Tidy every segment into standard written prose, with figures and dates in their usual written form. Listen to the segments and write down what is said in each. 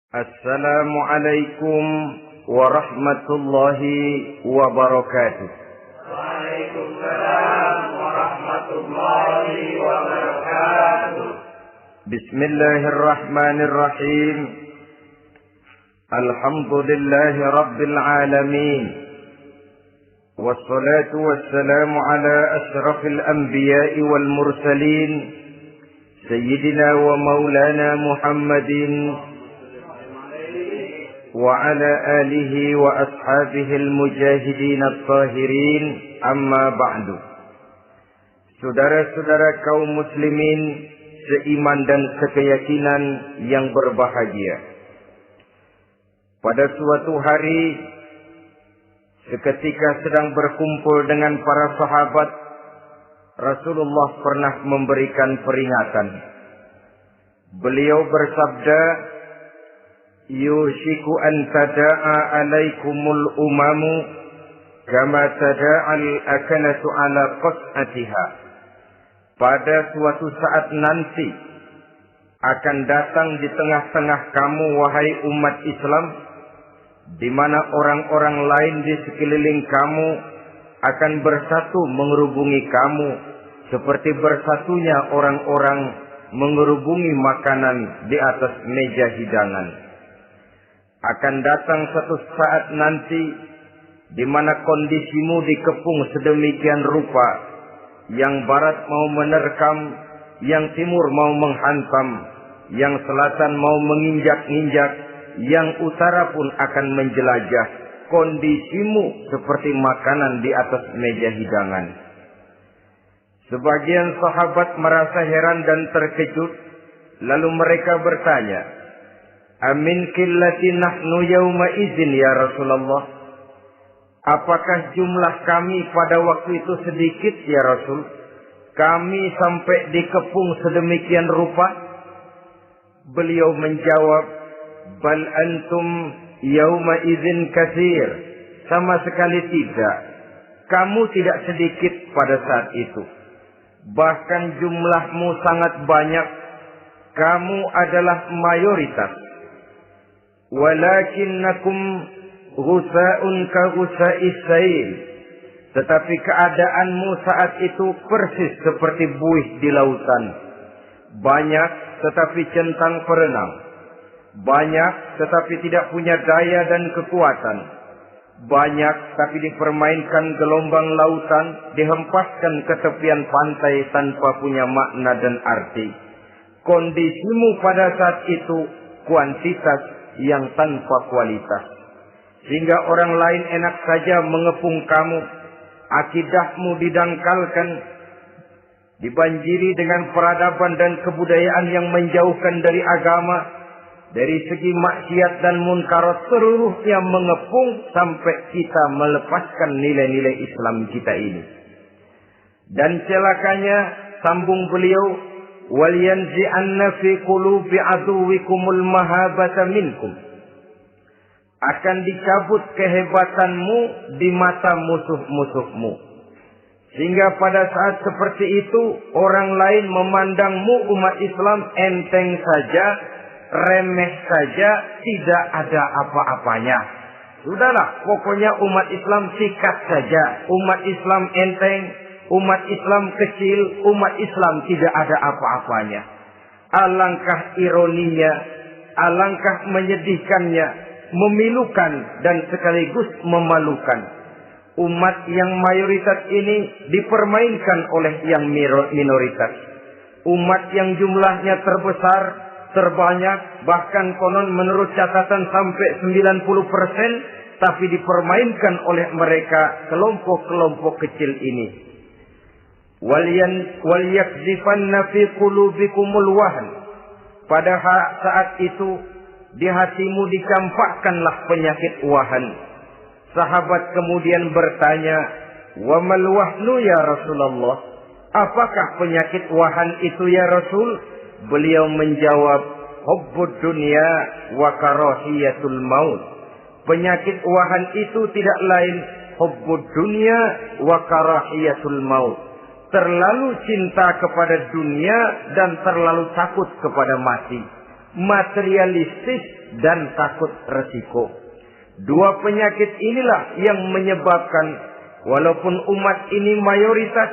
Assalamualaikum warahmatullahi wabarakatuh. Waalaikumsalam warahmatullahi wabarakatuh. Bismillahirrahmanirrahim. Alhamdulillahi rabbil alamin. Wassalatu wassalamu ala asyrafil anbiya'i wal mursalin. Sayyidina wa maulana Muhammadin وعلى آله وأصحابه المجاهدين الطاهرين أما بعد. Saudara-saudara kaum muslimin seiman dan sekeyakinan yang berbahagia. Pada suatu hari seketika sedang berkumpul dengan para sahabat, Rasulullah pernah memberikan peringatan. Beliau bersabda, yushiku an tada'a alaikumul umamu kama tada'al akanatu ala qas'atiha. Pada suatu saat nanti akan datang di tengah-tengah kamu wahai umat Islam, di mana orang-orang lain di sekeliling kamu akan bersatu mengerubungi kamu seperti bersatunya orang-orang mengerubungi makanan di atas meja hidangan. Akan datang satu saat nanti di mana kondisimu dikepung sedemikian rupa, yang barat mau menerkam, yang timur mau menghantam, yang selatan mau menginjak-injak, yang utara pun akan menjelajah. Kondisimu seperti makanan di atas meja hidangan. Sebagian sahabat merasa heran dan terkejut, lalu mereka bertanya, amin qillati nahnu yawma izin ya Rasulullah. Apakah jumlah kami pada waktu itu sedikit ya Rasul? Kami sampai dikepung sedemikian rupa? Beliau menjawab, bal antum yawma izin katsir. Sama sekali tidak. Kamu tidak sedikit pada saat itu. Bahkan jumlahmu sangat banyak. Kamu adalah mayoritas. Walakinnakum ghusa'un ka ghusa'is sail. Tetapi keadaanmu saat itu persis seperti buih di lautan. Banyak tetapi centang perenang. Banyak tetapi tidak punya daya dan kekuatan. Banyak tapi dipermainkan gelombang lautan, dihempaskan ke tepian pantai tanpa punya makna dan arti. Kondisimu pada saat itu kuantitas yang tanpa kualitas. Sehingga orang lain enak saja mengepung kamu. Akidahmu didangkalkan, dibanjiri dengan peradaban dan kebudayaan yang menjauhkan dari agama. Dari segi maksiat dan munkarat seluruhnya mengepung sampai kita melepaskan nilai-nilai Islam kita ini. Dan celakanya, sambung beliau, وَلْيَنْزِعَنَّ فِي قُلُوبِ عَدُوِّكُمُ الْمَهَابَةَ مِنْكُمْ. Akan dicabut kehebatanmu di mata musuh-musuhmu. Sehingga pada saat seperti itu, orang lain memandangmu umat Islam enteng saja, remeh saja, tidak ada apa-apanya. Sudahlah, pokoknya umat Islam sikat saja. Umat Islam enteng, umat Islam kecil, umat Islam tidak ada apa-apanya. Alangkah ironinya, alangkah menyedihkannya, memilukan dan sekaligus memalukan. Umat yang mayoritas ini dipermainkan oleh yang minoritas. Umat yang jumlahnya terbesar, terbanyak, bahkan konon menurut catatan sampai 90%, tapi dipermainkan oleh mereka kelompok-kelompok kecil ini. Walyakzifanna fi qulubikumul wahn. Pada saat itu di hatimu dicampakkanlah penyakit wahan. Sahabat kemudian bertanya, wa mal wahnu ya Rasulullah? Apakah penyakit wahan itu ya Rasul? Beliau menjawab, hubbud dunya wa karahiyatul maut. Penyakit wahan itu tidak lain hubbud dunya wa karahiyatul maut. Terlalu cinta kepada dunia dan terlalu takut kepada mati. materialistis, dan takut resiko. Dua penyakit inilah yang menyebabkan walaupun umat ini mayoritas,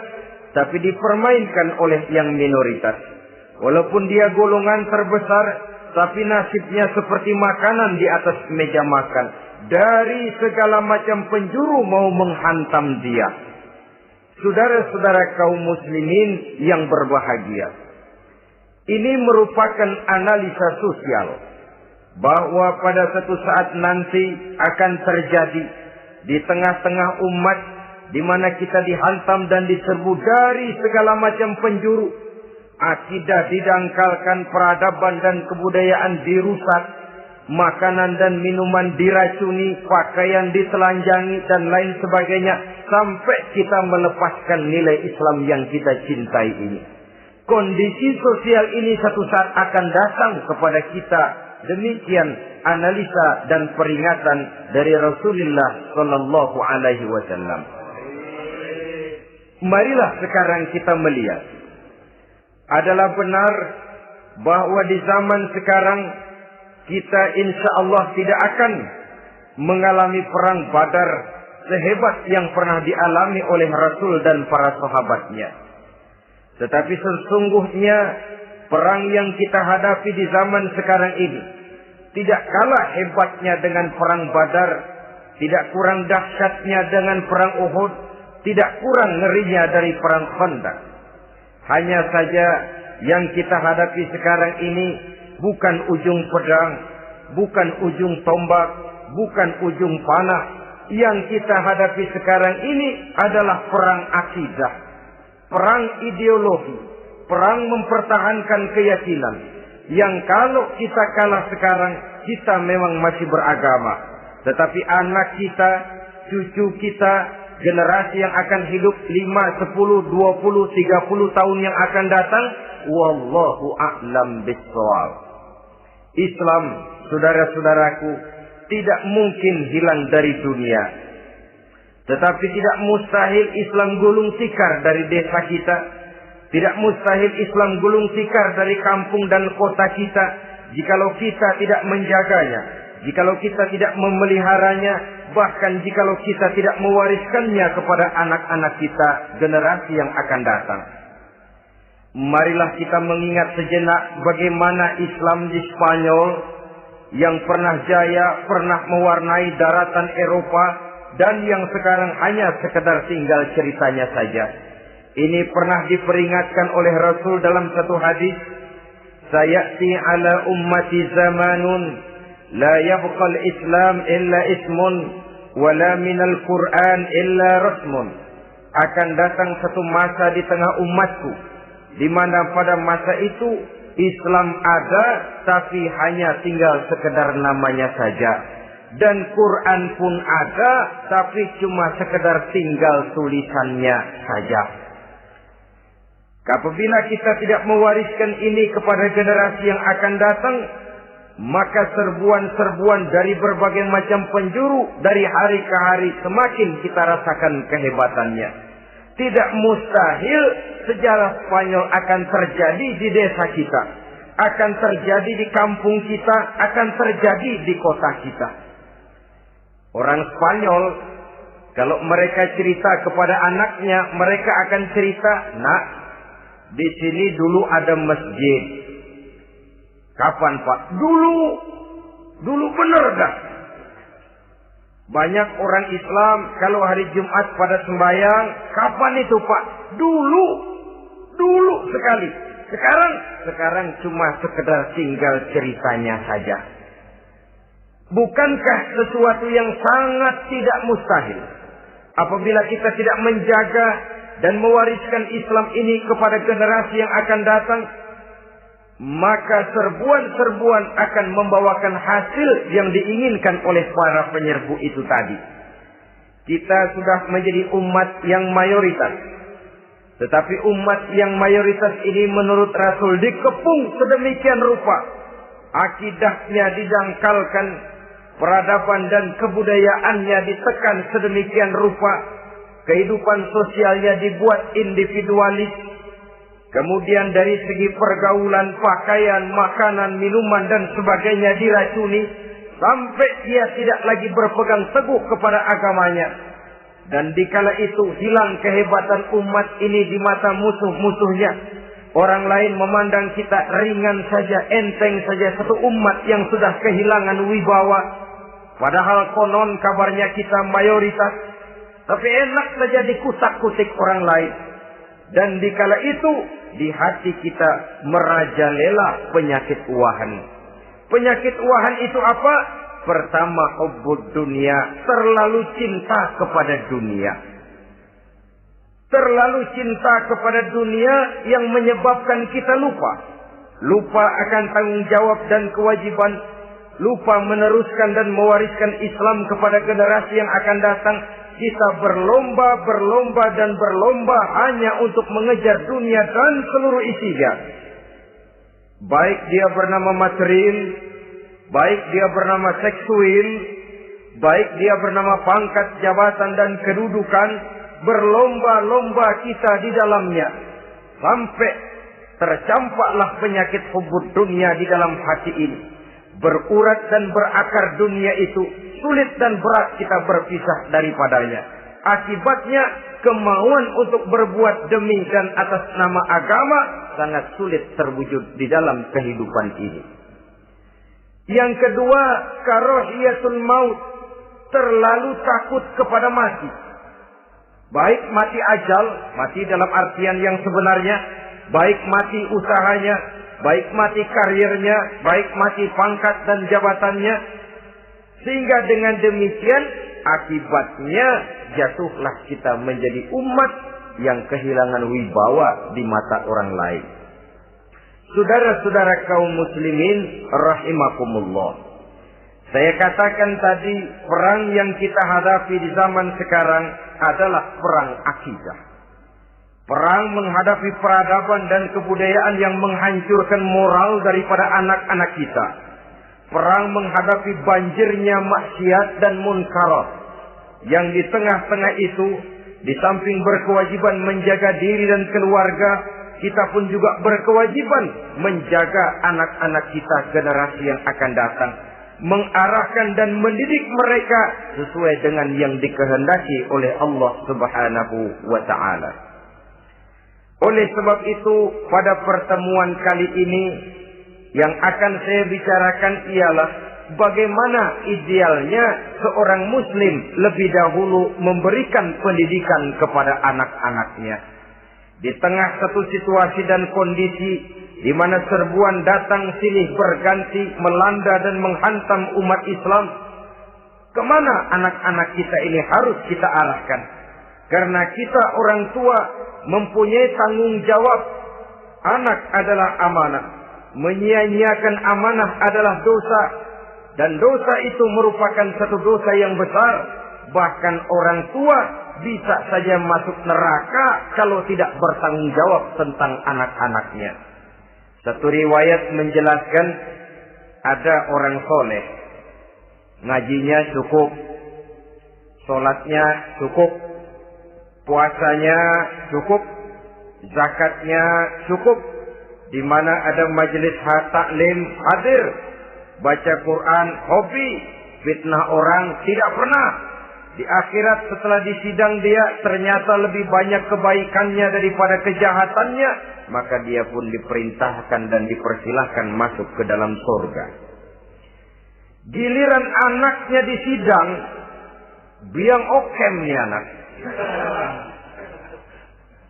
tapi dipermainkan oleh yang minoritas. Walaupun dia golongan terbesar, tapi nasibnya seperti makanan di atas meja makan. Dari segala macam penjuru mau menghantam dia. Saudara-saudara kaum muslimin yang berbahagia, ini merupakan analisa sosial bahwa pada suatu saat nanti akan terjadi di tengah-tengah umat di mana kita dihantam dan diserbu dari segala macam penjuru. Akidah didangkalkan, peradaban dan kebudayaan dirusak, makanan dan minuman diracuni, pakaian ditelanjangi dan lain sebagainya, sampai kita melepaskan nilai Islam yang kita cintai ini. Kondisi sosial ini satu saat akan datang kepada kita. Demikian analisa dan peringatan dari Rasulullah sallallahu alaihi wasallam. Marilah sekarang kita melihat, adalah benar bahwa di zaman sekarang kita insya Allah tidak akan mengalami perang Badar sehebat yang pernah dialami oleh Rasul dan para sahabatnya. Tetapi sesungguhnya perang yang kita hadapi di zaman sekarang ini tidak kalah hebatnya dengan perang Badar, tidak kurang dahsyatnya dengan perang Uhud, tidak kurang ngerinya dari perang Khandaq. Hanya saja yang kita hadapi sekarang ini bukan ujung pedang, bukan ujung tombak, bukan ujung panah. Yang kita hadapi sekarang ini adalah perang akidah, perang ideologi, perang mempertahankan keyakinan. Yang kalau kita kalah sekarang, kita memang masih beragama. Tetapi anak kita, cucu kita, generasi yang akan hidup 5, 10, 20, 30 tahun yang akan datang, wallahu a'lam bissawab. Islam, saudara-saudaraku, tidak mungkin hilang dari dunia. Tetapi tidak mustahil Islam gulung tikar dari desa kita. Tidak mustahil Islam gulung tikar dari kampung dan kota kita, jikalau kita tidak menjaganya, jikalau kita tidak memeliharanya, bahkan jikalau kita tidak mewariskannya kepada anak-anak kita, generasi yang akan datang. Marilah kita mengingat sejenak bagaimana Islam di Spanyol yang pernah jaya, pernah mewarnai daratan Eropa, dan yang sekarang hanya sekedar tinggal ceritanya saja. Ini pernah diperingatkan oleh Rasul dalam satu hadis, sayati ala ummati zamanun la yabqal Islam illa ismun wala minal Quran illa rasmun. Akan datang satu masa di tengah umatku di mana pada masa itu Islam ada tapi hanya tinggal sekedar namanya saja, dan Quran pun ada tapi cuma sekedar tinggal tulisannya saja. Apabila kita tidak mewariskan ini kepada generasi yang akan datang, maka serbuan-serbuan dari berbagai macam penjuru dari hari ke hari semakin kita rasakan kehebatannya. Tidak mustahil sejarah Spanyol akan terjadi di desa kita, akan terjadi di kampung kita, akan terjadi di kota kita. Orang Spanyol, kalau mereka cerita kepada anaknya, mereka akan cerita, nak, di sini dulu ada masjid. Kapan, Pak? Dulu benar dah. Banyak orang Islam kalau hari Jumat pada sembahyang, kapan itu, Pak? Dulu sekali. Sekarang cuma sekedar tinggal ceritanya saja. Bukankah sesuatu yang sangat tidak mustahil apabila kita tidak menjaga dan mewariskan Islam ini kepada generasi yang akan datang, maka serbuan-serbuan akan membawakan hasil yang diinginkan oleh para penyerbu itu tadi. Kita sudah menjadi umat yang mayoritas, tetapi umat yang mayoritas ini menurut Rasul dikepung sedemikian rupa, akidahnya didangkalkan, peradaban dan kebudayaannya ditekan sedemikian rupa, kehidupan sosialnya dibuat individualis. Kemudian dari segi pergaulan, pakaian, makanan, minuman dan sebagainya diracuni sampai dia tidak lagi berpegang teguh kepada agamanya. Dan dikala itu hilang kehebatan umat ini di mata musuh-musuhnya. Orang lain memandang kita ringan saja, enteng saja, satu umat yang sudah kehilangan wibawa. Padahal konon kabarnya kita mayoritas, tapi enak saja dikutak-kutik orang lain. Dan dikala itu di hati kita merajalela penyakit wahan. Penyakit wahan itu apa? Pertama, hubbud dunia, terlalu cinta kepada dunia. Terlalu cinta kepada dunia yang menyebabkan kita lupa. Lupa akan tanggung jawab dan kewajiban. Lupa meneruskan dan mewariskan Islam kepada generasi yang akan datang. Kita berlomba hanya untuk mengejar dunia dan seluruh isinya. Baik dia bernama material, baik dia bernama seksual, baik dia bernama pangkat, jabatan dan kedudukan, berlomba-lomba kita di dalamnya. Sampai tercampaklah penyakit hubbud dunia di dalam hati ini. Berurat dan berakar dunia itu, sulit dan berat kita berpisah daripadanya. Akibatnya kemauan untuk berbuat demi dan atas nama agama sangat sulit terwujud di dalam kehidupan ini. Yang kedua, karahiyatul maut, terlalu takut kepada mati. Baik mati ajal, mati dalam artian yang sebenarnya, baik mati usahanya, baik mati karirnya, baik mati pangkat dan jabatannya. Sehingga dengan demikian akibatnya jatuhlah kita menjadi umat yang kehilangan wibawa di mata orang lain. Saudara-saudara kaum muslimin rahimakumullah. Saya katakan tadi, perang yang kita hadapi di zaman sekarang adalah perang akidah. Perang menghadapi peradaban dan kebudayaan yang menghancurkan moral daripada anak-anak kita. Perang menghadapi banjirnya maksiat dan munkarat. Yang di tengah-tengah itu, di samping berkewajiban menjaga diri dan keluarga, kita pun juga berkewajiban menjaga anak-anak kita, generasi yang akan datang. Mengarahkan dan mendidik mereka sesuai dengan yang dikehendaki oleh Allah Subhanahu wa ta'ala. Oleh sebab itu, pada pertemuan kali ini yang akan saya bicarakan ialah bagaimana idealnya seorang muslim lebih dahulu memberikan pendidikan kepada anak-anaknya. Di tengah satu situasi dan kondisi di mana serbuan datang silih berganti melanda dan menghantam umat Islam, kemana anak-anak kita ini harus kita arahkan? Karena kita orang tua mempunyai tanggung jawab. Anak adalah amanah. Menyia-nyiakan amanah adalah dosa. Dan dosa itu merupakan satu dosa yang besar. Bahkan orang tua bisa saja masuk neraka kalau tidak bertanggung jawab tentang anak-anaknya. Satu riwayat menjelaskan ada orang soleh. Ngajinya cukup. Sholatnya cukup. Puasanya cukup, zakatnya cukup, di mana ada majelis taklim hadir, baca Quran hobi, fitnah orang tidak pernah. Di akhirat setelah disidang dia ternyata lebih banyak kebaikannya daripada kejahatannya, maka dia pun diperintahkan dan dipersilahkan masuk ke dalam surga. Giliran anaknya disidang, biang okem nih anak.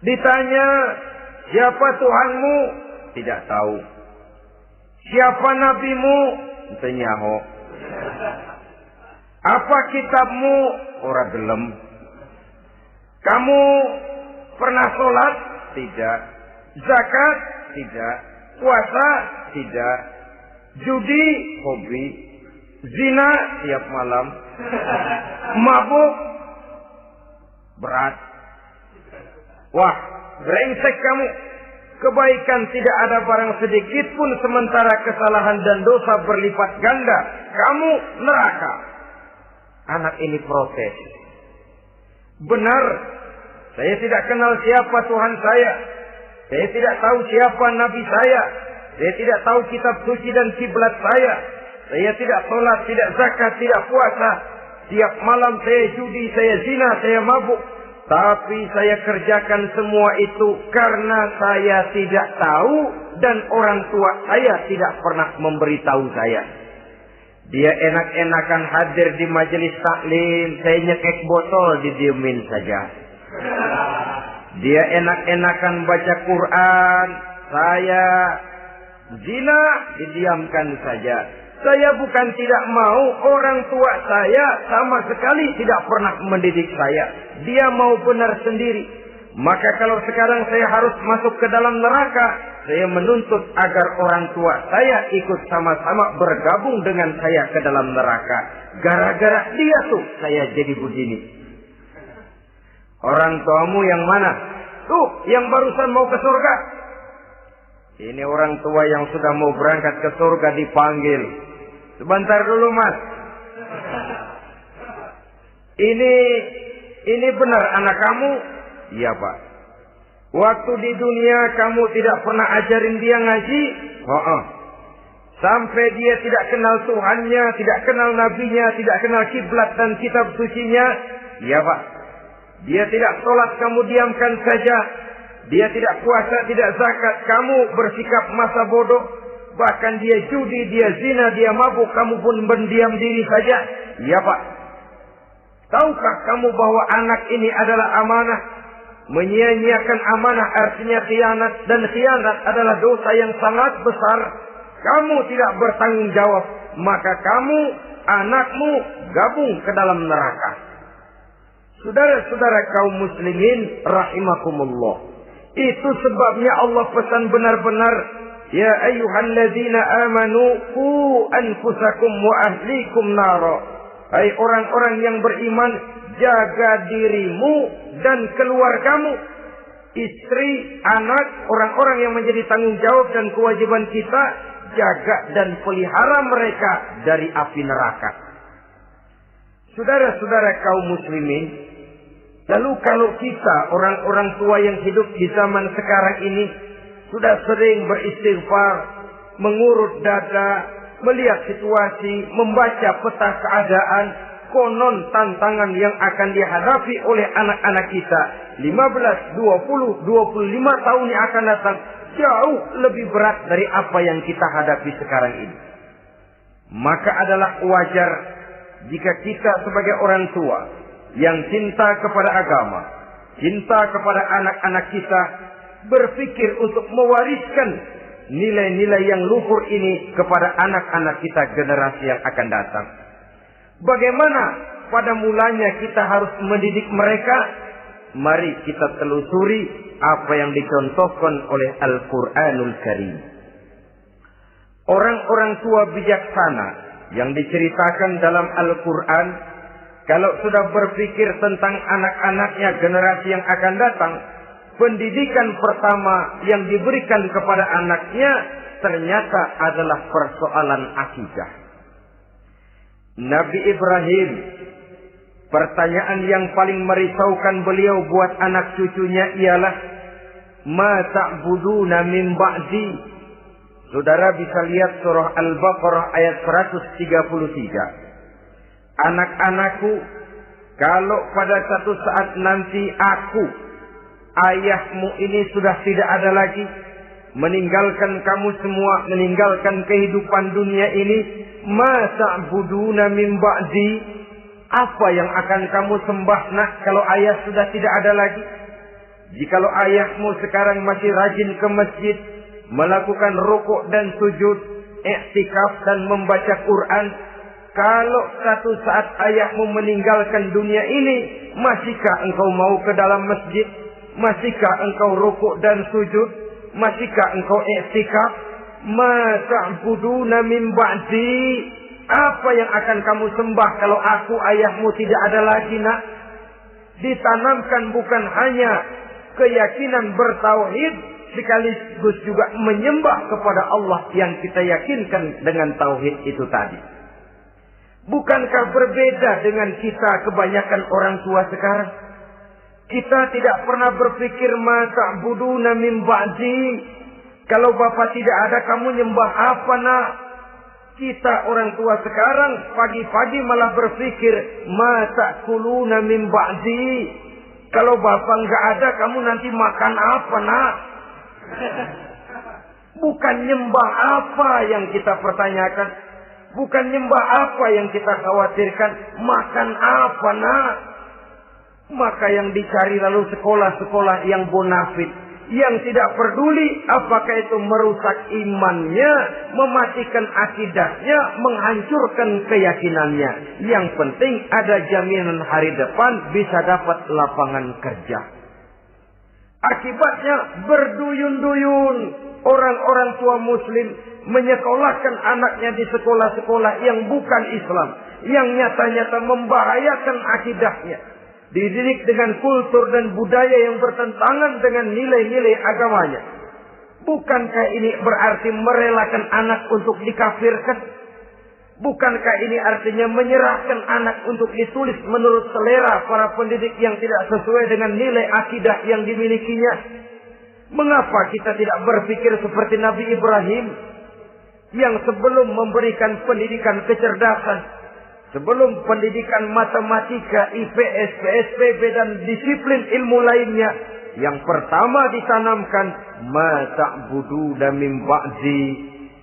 Ditanya, siapa Tuhanmu? Tidak tahu. Siapa nabimu? Tenyaho. Apa kitabmu? Ora gelem. Kamu pernah sholat? Tidak. Zakat? Tidak. Puasa? Tidak. Judi? Hobi. Zina? Tiap malam. Mabuk? Berat. Wah, brengsek kamu. Kebaikan tidak ada barang sedikit pun, sementara kesalahan dan dosa berlipat ganda. Kamu neraka. Anak ini protes. Benar, saya tidak kenal siapa Tuhan saya. Saya tidak tahu siapa nabi saya. Saya tidak tahu kitab suci dan kiblat saya. Saya tidak sholat, tidak zakat, tidak puasa. Tiap malam saya judi, saya zina, saya mabuk. Tapi saya kerjakan semua itu karena saya tidak tahu dan orang tua saya tidak pernah memberitahu saya. Dia enak-enakan hadir di majelis taklim, saya nyekek botol, didiemin saja. Dia enak-enakan baca Quran, saya zina, didiamkan saja. Saya bukan tidak mau, orang tua saya sama sekali tidak pernah mendidik saya. Dia mau benar sendiri. Maka kalau sekarang saya harus masuk ke dalam neraka, saya menuntut agar orang tua saya ikut sama-sama bergabung dengan saya ke dalam neraka. Gara-gara dia tuh saya jadi begini. Orang tuamu yang mana? Tuh, yang barusan mau ke surga. Ini orang tua yang sudah mau berangkat ke surga dipanggil. Sebentar dulu, Mas. Ini benar anak kamu? Iya, Pak. Waktu di dunia kamu tidak pernah ajarin dia ngaji? Sampai dia tidak kenal Tuhannya, tidak kenal nabinya, tidak kenal kiblat dan kitab sucinya? Iya, Pak. Dia tidak sholat, kamu diamkan saja. Dia tidak puasa, tidak zakat, kamu bersikap masa bodoh. Bahkan dia judi, dia zina, dia mabuk, kamu pun berdiam diri saja. Iya, Pak. Tahukah kamu bahwa anak ini adalah amanah? Menyia-nyiakan amanah artinya khianat. Dan khianat adalah dosa yang sangat besar. Kamu tidak bertanggung jawab. Maka kamu, anakmu, gabung ke dalam neraka. Saudara-saudara kaum muslimin rahimakumullah. Itu sebabnya Allah pesan benar-benar, ya ayyuhalladzina amanu qu anfusakum wa ahlikum nara. Hai orang-orang yang beriman, jaga dirimu dan keluargamu, istri, anak, orang-orang yang menjadi tanggung jawab dan kewajiban kita, jaga dan pelihara mereka dari api neraka. Saudara-saudara kaum muslimin, lalu kalau kita orang-orang tua yang hidup di zaman sekarang ini sudah sering beristighfar, mengurut dada, melihat situasi, membaca peta keadaan, konon tantangan yang akan dihadapi oleh anak-anak kita 15, 20, 25 tahun yang akan datang jauh lebih berat dari apa yang kita hadapi sekarang ini. Maka adalah wajar jika kita sebagai orang tua yang cinta kepada agama, cinta kepada anak-anak kita, berpikir untuk mewariskan nilai-nilai yang luhur ini kepada anak-anak kita generasi yang akan datang. Bagaimana pada mulanya kita harus mendidik mereka? Mari kita telusuri apa yang dicontohkan oleh Al-Quranul Karim. Orang-orang tua bijaksana yang diceritakan dalam Al-Quran, kalau sudah berpikir tentang anak-anaknya generasi yang akan datang, pendidikan pertama yang diberikan kepada anaknya ternyata adalah persoalan akidah. Nabi Ibrahim, pertanyaan yang paling merisaukan beliau buat anak cucunya ialah, ma ta'buduna min ba'di. Saudara bisa lihat surah Al-Baqarah ayat 133. Anak-anakku, kalau pada satu saat nanti aku, ayahmu ini sudah tidak ada lagi, meninggalkan kamu semua, meninggalkan kehidupan dunia ini, ma ta'buduna min ba'di, apa yang akan kamu sembah nak kalau ayah sudah tidak ada lagi? Jikalau ayahmu sekarang masih rajin ke masjid, melakukan rukuk dan sujud, i'tikaf dan membaca Quran, kalau satu saat ayahmu meninggalkan dunia ini, masihkah engkau mau ke dalam masjid? Masihkah engkau rukuk dan sujud? Masihkah engkau i'tikaf? Ma ta'buduna min ba'di, apa yang akan kamu sembah kalau aku ayahmu tidak ada lagi nak? Ditanamkan bukan hanya keyakinan bertauhid, sekaligus juga menyembah kepada Allah yang kita yakinkan dengan tauhid itu tadi. Bukankah berbeda dengan kita kebanyakan orang tua sekarang? Kita tidak pernah berpikir masa buduna min ba'di. Kalau bapak tidak ada, kamu nyembah apa nak? Kita orang tua sekarang pagi-pagi malah berpikir masa kuluna min ba'di. Kalau bapak nggak ada, kamu nanti makan apa nak? Bukan nyembah apa yang kita pertanyakan. Bukan nyembah apa yang kita khawatirkan. Makan apa nak? Maka yang dicari lalu sekolah-sekolah yang bonafit. Yang tidak peduli apakah itu merusak imannya, mematikan akidahnya, menghancurkan keyakinannya. Yang penting ada jaminan hari depan bisa dapat lapangan kerja. Akibatnya berduyun-duyun orang-orang tua muslim menyekolahkan anaknya di sekolah-sekolah yang bukan Islam, yang nyata-nyata membahayakan akidahnya. Dididik dengan kultur dan budaya yang bertentangan dengan nilai-nilai agamanya. Bukankah ini berarti merelakan anak untuk dikafirkan? Bukankah ini artinya menyerahkan anak untuk ditulis menurut selera para pendidik yang tidak sesuai dengan nilai akidah yang dimilikinya? Mengapa kita tidak berpikir seperti Nabi Ibrahim yang sebelum memberikan pendidikan kecerdasan, sebelum pendidikan matematika, IPS, PSPB dan disiplin ilmu lainnya, yang pertama ditanamkan ma ta'budu min ba'di.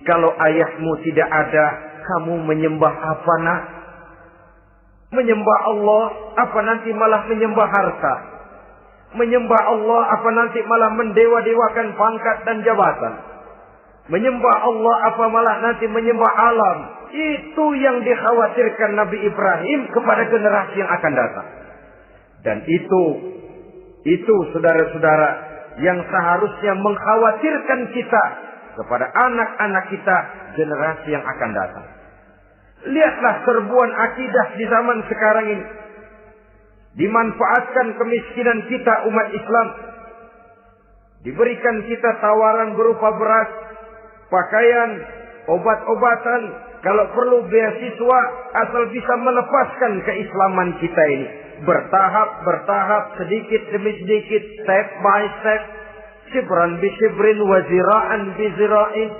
Kalau ayahmu tidak ada, kamu menyembah apa nak? Menyembah Allah, apa nanti malah menyembah harta? Menyembah Allah, apa nanti malah mendewa-dewakan pangkat dan jabatan? Menyembah Allah, apa malah nanti menyembah alam? Itu yang dikhawatirkan Nabi Ibrahim kepada generasi yang akan datang. Dan itu saudara-saudara yang seharusnya mengkhawatirkan kita kepada anak-anak kita generasi yang akan datang. Lihatlah serbuan akidah di zaman sekarang ini. Dimanfaatkan kemiskinan kita umat Islam. Diberikan kita tawaran berupa beras, pakaian, obat-obatan, kalau perlu beasiswa, asal bisa melepaskan keislaman kita ini. Bertahap, sedikit demi sedikit, step by step, shibran bi shibrin wa zira'an bi zira'in.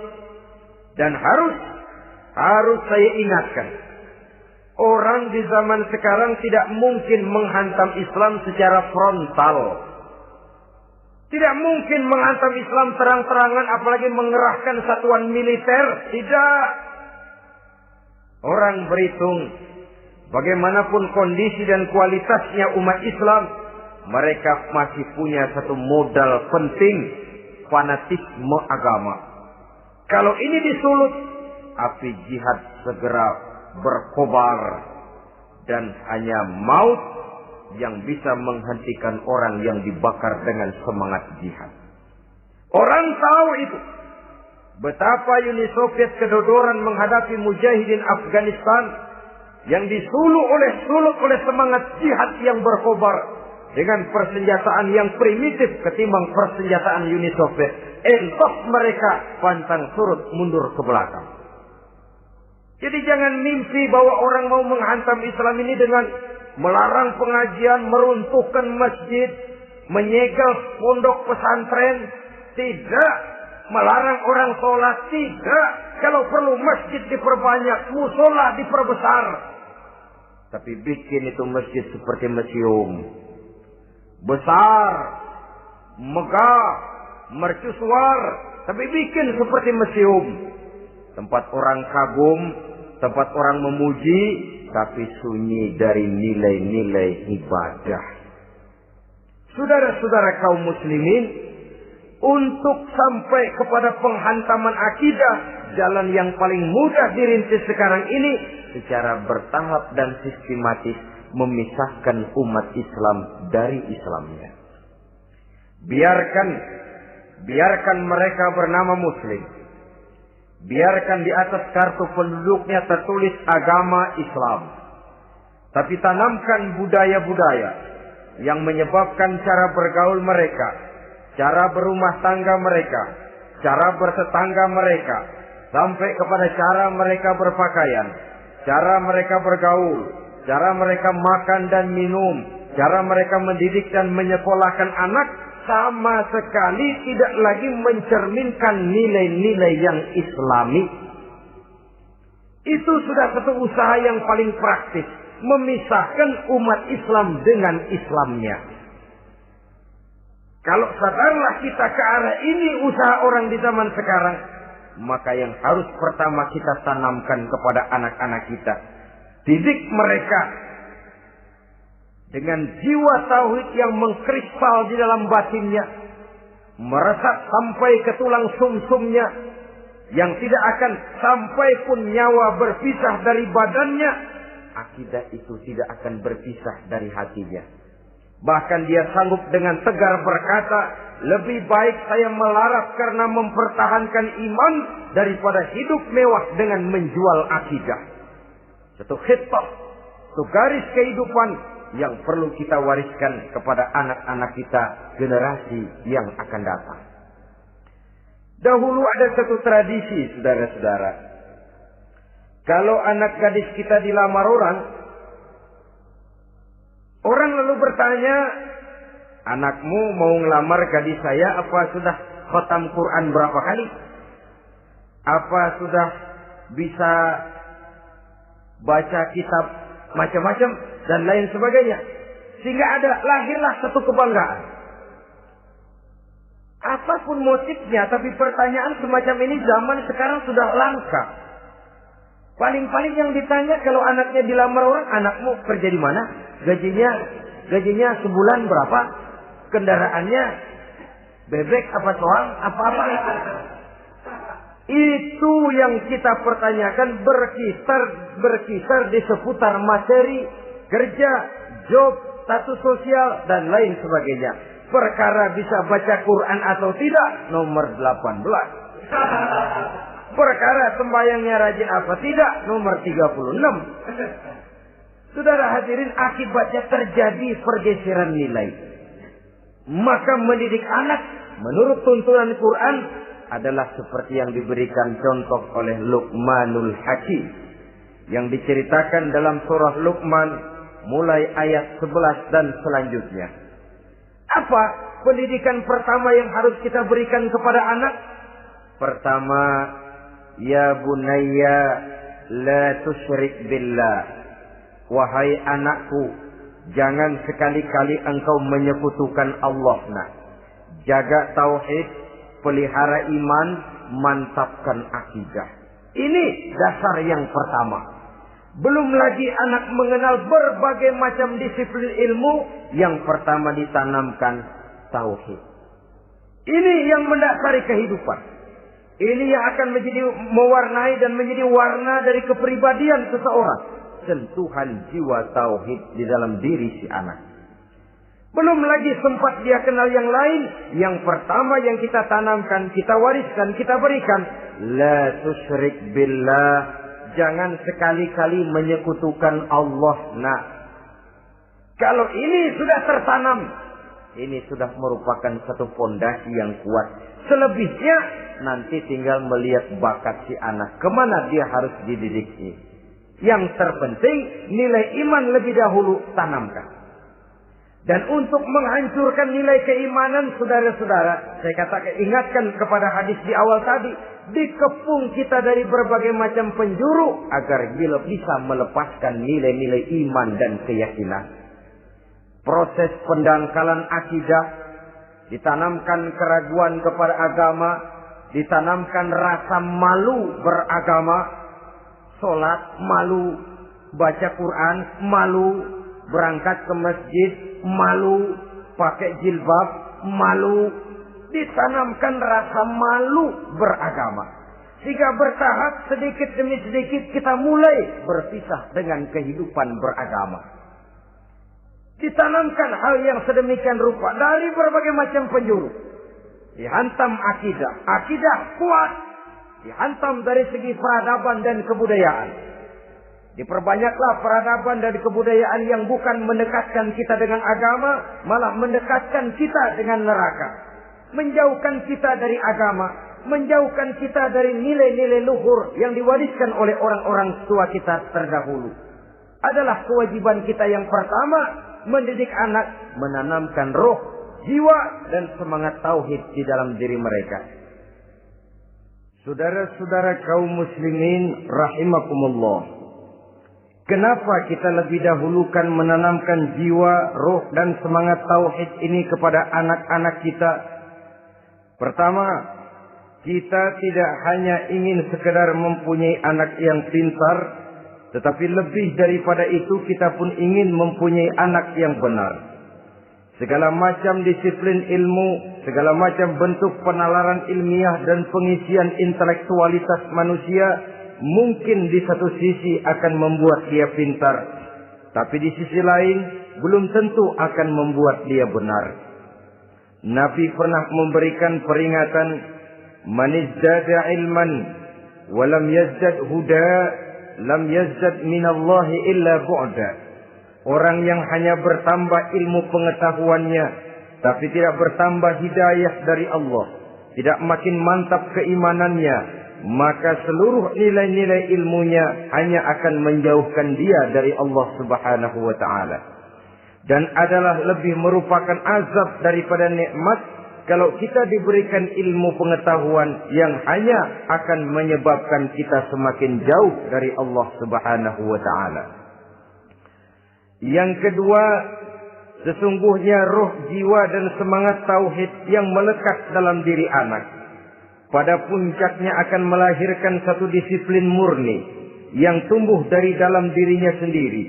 Dan harus saya ingatkan, orang di zaman sekarang tidak mungkin menghantam Islam secara frontal. Tidak mungkin menghantam Islam terang-terangan, apalagi mengerahkan satuan militer. Tidak. Orang berhitung bagaimanapun kondisi dan kualitasnya umat Islam, mereka masih punya satu modal penting, fanatisme agama. Kalau ini disulut, api jihad segera berkobar dan hanya maut yang bisa menghentikan orang yang dibakar dengan semangat jihad. Orang tahu itu. Betapa Uni Soviet kedodoran menghadapi mujahidin Afghanistan yang disulut oleh semangat jihad yang berkobar dengan persenjataan yang primitif ketimbang persenjataan Uni Soviet. Entos mereka pantang surut mundur ke belakang. Jadi jangan mimpi bahwa orang mau menghantam Islam ini dengan melarang pengajian, meruntuhkan masjid, menyegel pondok pesantren. Tidak. Melarang orang sholat. Tidak. Kalau perlu masjid diperbanyak, musola diperbesar. Tapi bikin itu masjid seperti museum. Besar, megah, mercusuar. Tapi bikin seperti museum. Tempat orang kagum, tempat orang memuji, tapi sunyi dari nilai-nilai ibadah. Saudara-saudara kaum muslimin, untuk sampai kepada penghantaman akidah, jalan yang paling mudah dirintis sekarang ini secara bertahap dan sistematis memisahkan umat Islam dari Islamnya. Biarkan mereka bernama Muslim. Biarkan di atas kartu penduduknya tertulis agama Islam. Tapi tanamkan budaya-budaya yang menyebabkan cara bergaul mereka, cara berumah tangga mereka, cara bertetangga mereka, sampai kepada cara mereka berpakaian, cara mereka bergaul, cara mereka makan dan minum, Cara mereka mendidik dan menyekolahkan anak sama sekali tidak lagi mencerminkan nilai-nilai yang islami. Itu sudah satu usaha yang paling praktis, memisahkan umat Islam dengan Islamnya. Kalau sadarlah kita ke arah ini usaha orang di zaman sekarang, maka yang harus pertama kita tanamkan kepada anak-anak kita, didik mereka dengan jiwa tauhid yang mengkristal di dalam batinnya, meresap sampai ke tulang sumsumnya, yang tidak akan sampai pun nyawa berpisah dari badannya. Akidah itu tidak akan berpisah dari hatinya. Bahkan dia sanggup dengan tegar berkata, lebih baik saya melarat karena mempertahankan iman daripada hidup mewah dengan menjual akidah. Satu khitbah, satu garis kehidupan yang perlu kita wariskan kepada anak-anak kita, generasi yang akan datang. Dahulu ada satu tradisi, saudara-saudara. Kalau anak gadis kita dilamar orang lalu bertanya, anakmu mau ngelamar gadis saya, apa sudah khatam Quran berapa kali? Apa sudah bisa baca kitab macam-macam dan lain sebagainya? Sehingga lahirlah satu kebanggaan. Apapun motifnya, tapi pertanyaan semacam ini zaman sekarang sudah langka. Paling-paling yang ditanya kalau anaknya dilamar orang, anakmu kerja di mana? Gajinya sebulan berapa? Kendaraannya bebek apa soang? Apa-apa. Itu yang kita pertanyakan, berkisar di seputar materi, kerja, job, status sosial, dan lain sebagainya. Perkara bisa baca Quran atau tidak, nomor 18. Perkara sembahyangnya rajin apa tidak, nomor 36. Saudara hadirin, akibatnya terjadi pergeseran nilai. Maka mendidik anak menurut tuntunan Quran adalah seperti yang diberikan contoh oleh Luqmanul Hakim, yang diceritakan dalam surah Luqman mulai ayat 11 dan selanjutnya. Apa pendidikan pertama yang harus kita berikan kepada anak? Pertama, ya bunayya la tusyrik billah. Wahai anakku, jangan sekali-kali engkau menyekutukan Allah. Nah, jaga tauhid, pelihara iman, mantapkan akidah. Ini dasar yang pertama. Belum lagi anak mengenal berbagai macam disiplin ilmu, yang pertama ditanamkan tauhid. Ini yang mendasari kehidupan. Ini yang akan menjadi mewarnai dan menjadi warna dari kepribadian seseorang. Sentuhan jiwa tauhid di dalam diri si anak. Belum lagi sempat dia kenal yang lain. Yang pertama yang kita tanamkan, kita wariskan, kita berikan, la tusyrik billah. Jangan sekali-kali menyekutukan Allah. Nah, kalau ini sudah tertanam, ini sudah merupakan satu fondasi yang kuat. Selebihnya nanti tinggal melihat bakat si anak, kemana dia harus dididik. Yang terpenting nilai iman lebih dahulu tanamkan. Dan untuk menghancurkan nilai keimanan, saudara-saudara, saya katakan, ingatkan kepada hadis di awal tadi, dikepung kita dari berbagai macam penjuru agar bisa melepaskan nilai-nilai iman dan keyakinan. Proses pendangkalan akidah, ditanamkan keraguan kepada agama, ditanamkan rasa malu beragama, sholat malu, baca Quran malu, berangkat ke masjid malu, pakai jilbab malu. Ditanamkan rasa malu beragama, sehingga bertahap sedikit demi sedikit kita mulai berpisah dengan kehidupan beragama. Ditanamkan hal yang sedemikian rupa dari berbagai macam penjuru. Dihantam akidah kuat, dihantam dari segi peradaban dan kebudayaan. Diperbanyaklah peradaban dan kebudayaan yang bukan mendekatkan kita dengan agama, malah mendekatkan kita dengan neraka. Menjauhkan kita dari agama, menjauhkan kita dari nilai-nilai luhur yang diwariskan oleh orang-orang tua kita terdahulu. Adalah kewajiban kita yang pertama mendidik anak, menanamkan roh, jiwa, dan semangat tauhid di dalam diri mereka. Saudara-saudara kaum muslimin rahimakumullah. Kenapa kita lebih dahulukan menanamkan jiwa, roh, dan semangat tauhid ini kepada anak-anak kita? Pertama, kita tidak hanya ingin sekedar mempunyai anak yang pintar, tetapi lebih daripada itu kita pun ingin mempunyai anak yang benar. Segala macam disiplin ilmu, segala macam bentuk penalaran ilmiah dan pengisian intelektualitas manusia mungkin di satu sisi akan membuat dia pintar, tapi di sisi lain belum tentu akan membuat dia benar. Nabi pernah memberikan peringatan, "Man izdada ilman wa lam yazdad huda, lam yazdad minallahi illa bu'da." Orang yang hanya bertambah ilmu pengetahuannya, tapi tidak bertambah hidayah dari Allah, tidak makin mantap keimanannya, maka seluruh nilai-nilai ilmunya hanya akan menjauhkan dia dari Allah Subhanahu wa Ta'ala. Dan adalah lebih merupakan azab daripada nikmat kalau kita diberikan ilmu pengetahuan yang hanya akan menyebabkan kita semakin jauh dari Allah Subhanahu wa Ta'ala. Yang kedua, sesungguhnya roh, jiwa, dan semangat tauhid yang melekat dalam diri anak pada puncaknya akan melahirkan satu disiplin murni yang tumbuh dari dalam dirinya sendiri,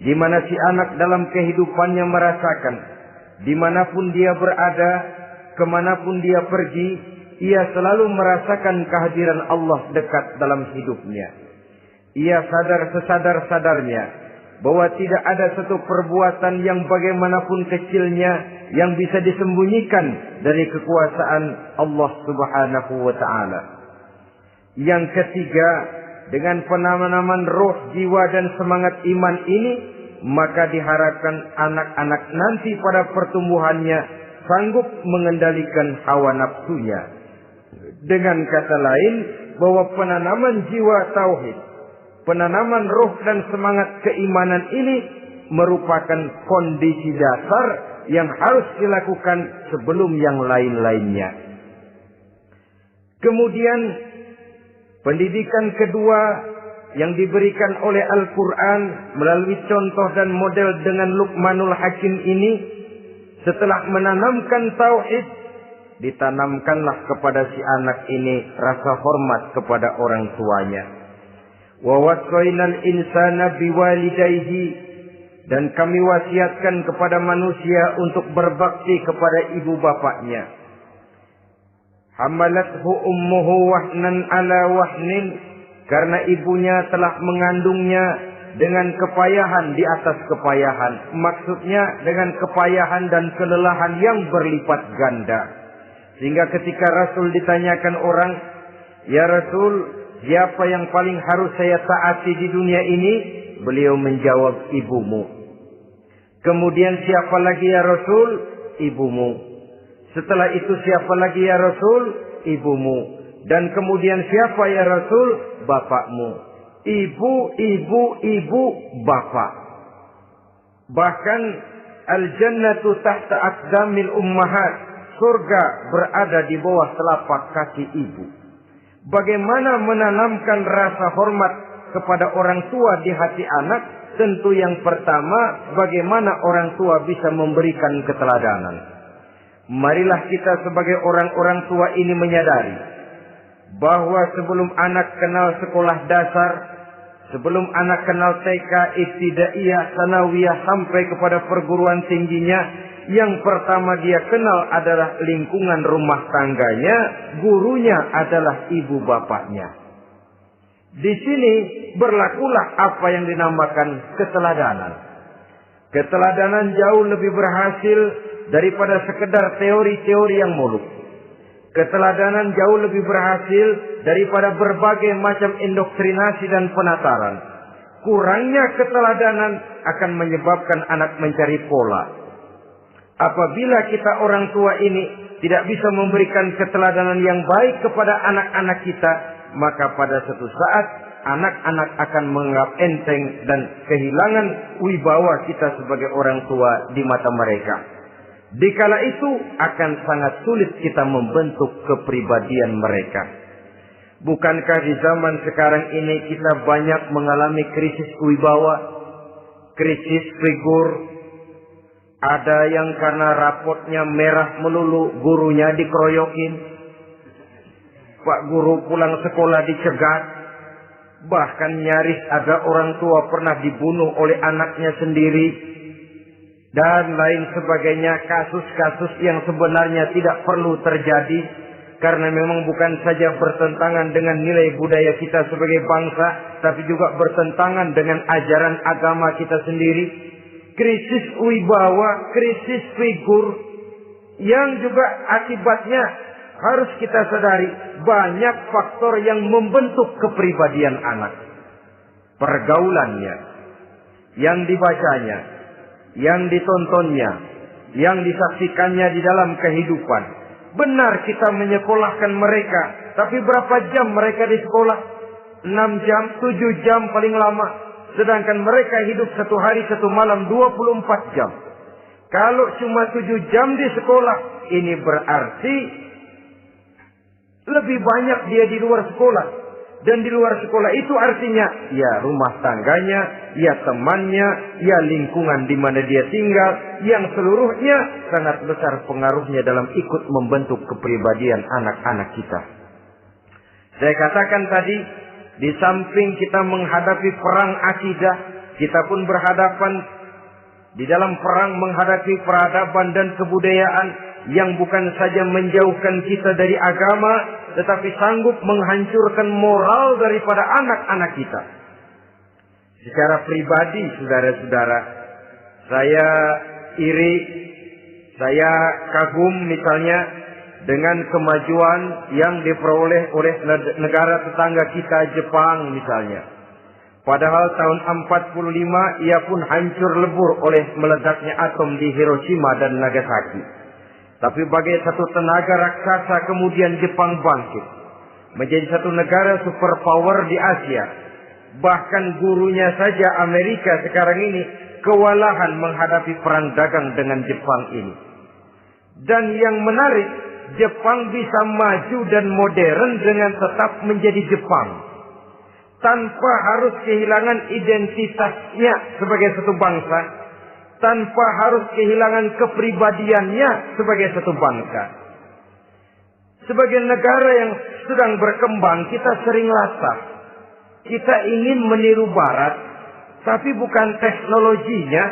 di mana si anak dalam kehidupannya merasakan dimanapun dia berada, kemanapun dia pergi, ia selalu merasakan kehadiran Allah dekat dalam hidupnya. Ia sadar sesadar-sadarnya bahwa tidak ada satu perbuatan yang bagaimanapun kecilnya yang bisa disembunyikan dari kekuasaan Allah Subhanahu wa Ta'ala. Yang ketiga, dengan penanaman roh, jiwa, dan semangat iman ini, maka diharapkan anak-anak nanti pada pertumbuhannya sanggup mengendalikan hawa nafsunya. Dengan kata lain, bahwa penanaman jiwa tauhid, penanaman roh dan semangat keimanan ini merupakan kondisi dasar yang harus dilakukan sebelum yang lain-lainnya. Kemudian pendidikan kedua yang diberikan oleh Al-Quran melalui contoh dan model dengan Luqmanul Hakim ini, setelah menanamkan tauhid, ditanamkanlah kepada si anak ini rasa hormat kepada orang tuanya. Wa wasainal insana biwalidayhi, dan kami wasiatkan kepada manusia untuk berbakti kepada ibu bapaknya. Hamalathu ummuhu wahnan ala wahnin, karena ibunya telah mengandungnya dengan kepayahan di atas kepayahan. Maksudnya dengan kepayahan dan kelelahan yang berlipat ganda. Sehingga ketika Rasul ditanyakan orang, "Ya Rasul, siapa yang paling harus saya taati di dunia ini?" Beliau menjawab, "Ibumu." Kemudian, "Siapa lagi ya Rasul?" "Ibumu." Setelah itu, "Siapa lagi ya Rasul?" "Ibumu." Dan kemudian, "Siapa ya Rasul?" "Bapakmu." Ibu, ibu, ibu, bapak. Bahkan al-jannatu tahta aqdamil ummahat, surga berada di bawah telapak kaki ibu. Bagaimana menanamkan rasa hormat kepada orang tua di hati anak? Tentu yang pertama, bagaimana orang tua bisa memberikan keteladanan. Marilah kita sebagai orang-orang tua ini menyadari bahwa sebelum anak kenal sekolah dasar, sebelum anak kenal TK, ibtidaiyah, sanawiyah, sampai kepada perguruan tingginya, yang pertama dia kenal adalah lingkungan rumah tangganya, gurunya adalah ibu bapaknya. Di sini berlakulah apa yang dinamakan keteladanan. Keteladanan jauh lebih berhasil daripada sekedar teori-teori yang muluk. Keteladanan jauh lebih berhasil daripada berbagai macam indoktrinasi dan penataran. Kurangnya keteladanan akan menyebabkan anak mencari pola. Apabila kita orang tua ini tidak bisa memberikan keteladanan yang baik kepada anak-anak kita, maka pada suatu saat anak-anak akan menganggap enteng dan kehilangan wibawa kita sebagai orang tua di mata mereka. Dikala itu akan sangat sulit kita membentuk kepribadian mereka. Bukankah di zaman sekarang ini kita banyak mengalami krisis wibawa, krisis figur? Ada yang karena rapotnya merah melulu, gurunya dikeroyokin. Pak guru pulang sekolah dicegat. Bahkan nyaris ada orang tua pernah dibunuh oleh anaknya sendiri. Dan lain sebagainya, kasus-kasus yang sebenarnya tidak perlu terjadi. Karena memang bukan saja bertentangan dengan nilai budaya kita sebagai bangsa, tapi juga bertentangan dengan ajaran agama kita sendiri. Krisis wibawa, krisis figur, yang juga akibatnya harus kita sadari banyak faktor yang membentuk kepribadian anak. Pergaulannya, yang dibacanya, yang ditontonnya, yang disaksikannya di dalam kehidupan. Benar kita menyekolahkan mereka, tapi berapa jam mereka di sekolah? 6 jam, 7 jam paling lama. Sedangkan mereka hidup satu hari satu malam 24 jam. Kalau cuma 7 jam di sekolah, ini berarti lebih banyak dia di luar sekolah. Dan di luar sekolah itu artinya ya rumah tangganya, ya temannya, ya lingkungan di mana dia tinggal, yang seluruhnya sangat besar pengaruhnya dalam ikut membentuk kepribadian anak-anak kita. Saya katakan tadi, di samping kita menghadapi perang akidah, kita pun berhadapan di dalam perang menghadapi peradaban dan kebudayaan yang bukan saja menjauhkan kita dari agama, tetapi sanggup menghancurkan moral daripada anak-anak kita. Secara pribadi, saudara-saudara, saya iri, saya kagum misalnya dengan kemajuan yang diperoleh oleh negara tetangga kita, Jepang misalnya. Padahal tahun 45 ia pun hancur lebur oleh meledaknya atom di Hiroshima dan Nagasaki. Tapi bagai satu tenaga raksasa kemudian Jepang bangkit. Menjadi satu negara superpower di Asia. Bahkan gurunya saja Amerika sekarang ini kewalahan menghadapi perang dagang dengan Jepang ini. Dan yang menarik, Jepang bisa maju dan modern dengan tetap menjadi Jepang. Tanpa harus kehilangan identitasnya sebagai satu bangsa. Tanpa harus kehilangan kepribadiannya sebagai satu bangsa. Sebagai negara yang sedang berkembang, kita sering latah. Kita ingin meniru Barat, tapi bukan teknologinya,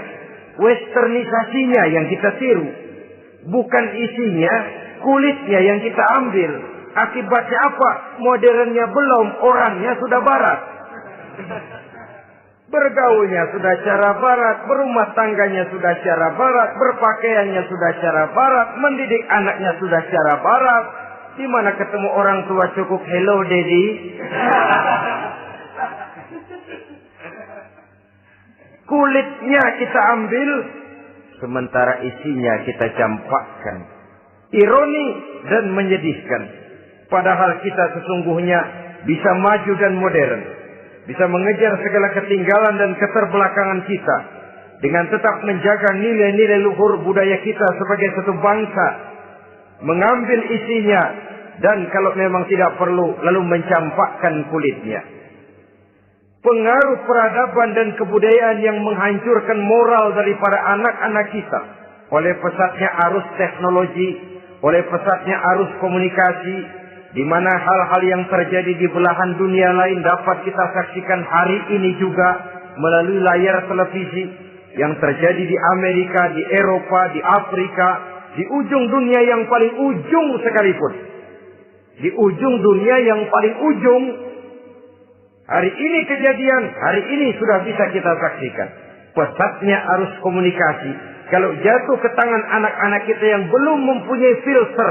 westernisasinya yang kita tiru. Bukan isinya, kulitnya yang kita ambil. Akibatnya apa? Modernnya belum, orangnya sudah Barat. Bergaulnya sudah cara Barat, berumah tangganya sudah cara Barat, berpakaiannya sudah cara Barat, mendidik anaknya sudah cara Barat. Di mana ketemu orang tua cukup hello daddy. Kulitnya kita ambil, sementara isinya kita campakkan. Ironi dan menyedihkan. Padahal kita sesungguhnya bisa maju dan modern. Bisa mengejar segala ketinggalan dan keterbelakangan kita. Dengan tetap menjaga nilai-nilai luhur budaya kita sebagai satu bangsa. Mengambil isinya. Dan kalau memang tidak perlu, lalu mencampakkan kulitnya. Pengaruh peradaban dan kebudayaan yang menghancurkan moral daripada anak-anak kita. Oleh pesatnya arus teknologi. Oleh pesatnya arus komunikasi. Di mana hal-hal yang terjadi di belahan dunia lain dapat kita saksikan hari ini juga melalui layar televisi yang terjadi di Amerika, di Eropa, di Afrika, di ujung dunia yang paling ujung sekalipun. Di ujung dunia yang paling ujung, hari ini kejadian, hari ini sudah bisa kita saksikan. Pesatnya arus komunikasi, kalau jatuh ke tangan anak-anak kita yang belum mempunyai filter,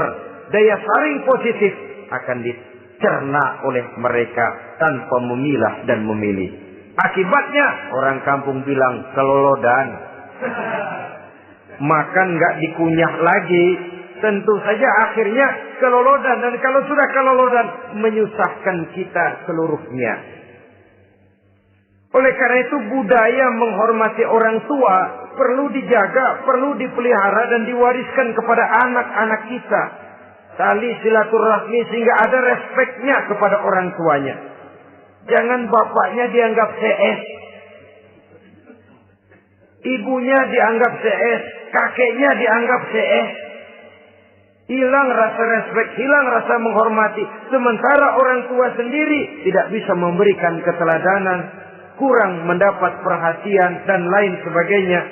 daya saring positif, akan dicerna oleh mereka tanpa memilah dan memilih. Akibatnya orang kampung bilang kelolodan. Makan nggak dikunyah lagi. Tentu saja akhirnya kelolodan. Dan kalau sudah kelolodan, menyusahkan kita seluruhnya. Oleh karena itu budaya menghormati orang tua perlu dijaga, perlu dipelihara dan diwariskan kepada anak-anak kita. Tali silaturahmi sehingga ada respeknya kepada orang tuanya. Jangan bapaknya dianggap CS, ibunya dianggap CS, kakeknya dianggap CS. Hilang rasa respek, hilang rasa menghormati. Sementara orang tua sendiri tidak bisa memberikan keteladanan, kurang mendapat perhatian dan lain sebagainya.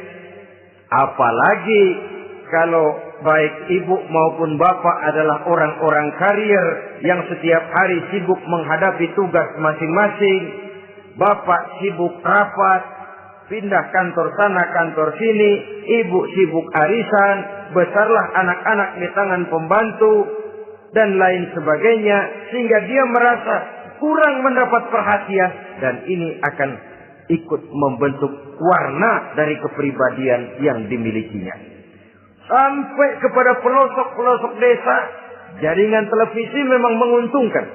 Apalagi kalau baik ibu maupun bapak adalah orang-orang karier yang setiap hari sibuk menghadapi tugas masing-masing. Bapak sibuk rapat, pindah kantor sana kantor sini, ibu sibuk arisan, besarlah anak-anak di tangan pembantu dan lain sebagainya, sehingga dia merasa kurang mendapat perhatian, dan ini akan ikut membentuk warna dari kepribadian yang dimilikinya. Sampai kepada pelosok-pelosok desa, jaringan televisi memang menguntungkan.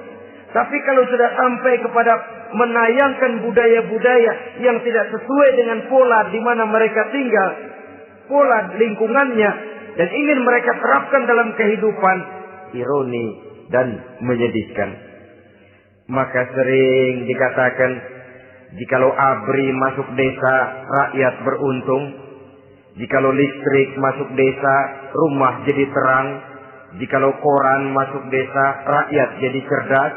Tapi kalau sudah sampai kepada menayangkan budaya-budaya yang tidak sesuai dengan pola di mana mereka tinggal, pola lingkungannya, dan ingin mereka terapkan dalam kehidupan, ironi dan menyedihkan. Maka sering dikatakan, jikalau ABRI masuk desa, rakyat beruntung. Jikalau listrik masuk desa, rumah jadi terang. Jikalau koran masuk desa, rakyat jadi cerdas.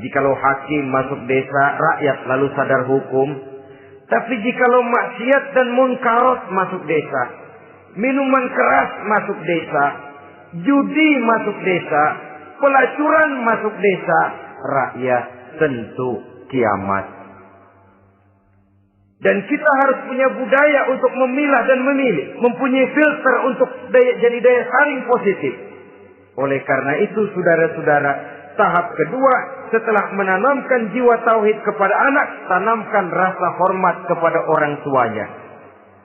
Jikalau hakim masuk desa, rakyat lalu sadar hukum. Tapi jikalau maksiat dan munkarat masuk desa, minuman keras masuk desa, judi masuk desa, pelacuran masuk desa, rakyat tentu kiamat. Dan kita harus punya budaya untuk memilah dan memilih, mempunyai filter untuk jadi daya saring positif. Oleh karena itu, saudara-saudara, tahap kedua setelah menanamkan jiwa tauhid kepada anak, tanamkan rasa hormat kepada orang tuanya.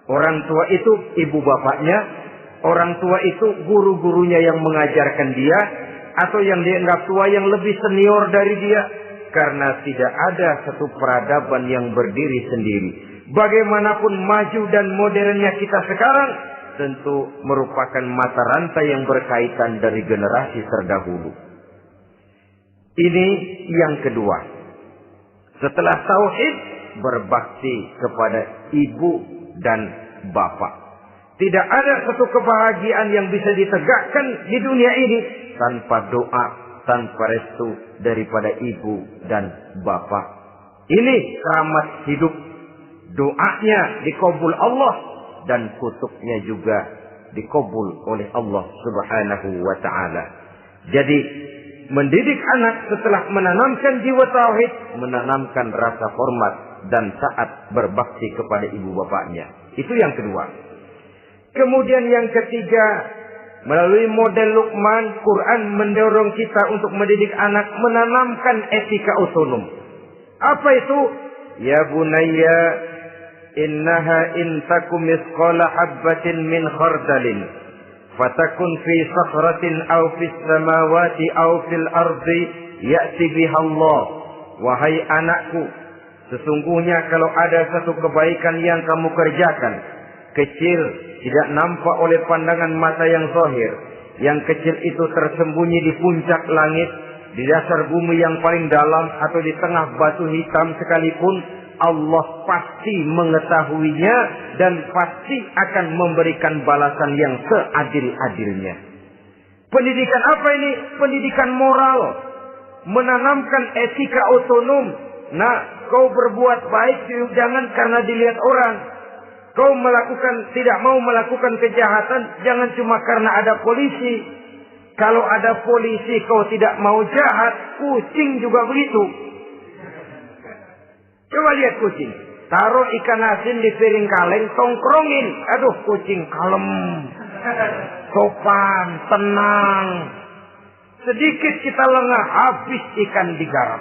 Orang tua itu ibu bapaknya, orang tua itu guru-gurunya yang mengajarkan dia, atau yang dianggap tua yang lebih senior dari dia. Karena tidak ada satu peradaban yang berdiri sendiri. Bagaimanapun maju dan modernnya kita sekarang, tentu merupakan mata rantai yang berkaitan dari generasi terdahulu. Ini yang kedua. Setelah tauhid, berbakti kepada ibu dan bapak. Tidak ada satu kebahagiaan yang bisa ditegakkan di dunia ini tanpa doa, tanpa restu daripada ibu dan bapak. Ini keramat hidup. Doanya dikabul Allah dan kutuknya juga dikabul oleh Allah Subhanahu wa ta'ala. Jadi mendidik anak setelah menanamkan jiwa tauhid, menanamkan rasa hormat dan taat berbakti kepada ibu bapaknya. Itu yang kedua. Kemudian yang ketiga, melalui model Luqman, Quran mendorong kita untuk mendidik anak, menanamkan etika otonom. Apa itu? Ya bunayya, innaha in takum misqala habbatin min khardalin fatakun fi sakhratin aw fis samawati aw fil ardi ya'ti biha Allah. Wahai anakku, sesungguhnya kalau ada satu kebaikan yang kamu kerjakan, kecil, tidak nampak oleh pandangan mata yang zahir, yang kecil itu tersembunyi di puncak langit, di dasar bumi yang paling dalam, atau di tengah batu hitam sekalipun, Allah pasti mengetahuinya dan pasti akan memberikan balasan yang seadil-adilnya. Pendidikan apa ini? Pendidikan moral. Menanamkan etika otonom. Nah, kau berbuat baik jangan karena dilihat orang. Kau tidak mau melakukan kejahatan jangan cuma karena ada polisi. Kalau ada polisi kau tidak mau jahat, kucing juga begitu. Coba lihat kucing. Taruh ikan asin di piring kaleng, tongkrongin. Aduh, kucing kalem, sopan, tenang. Sedikit kita lengah, habis ikan digarap.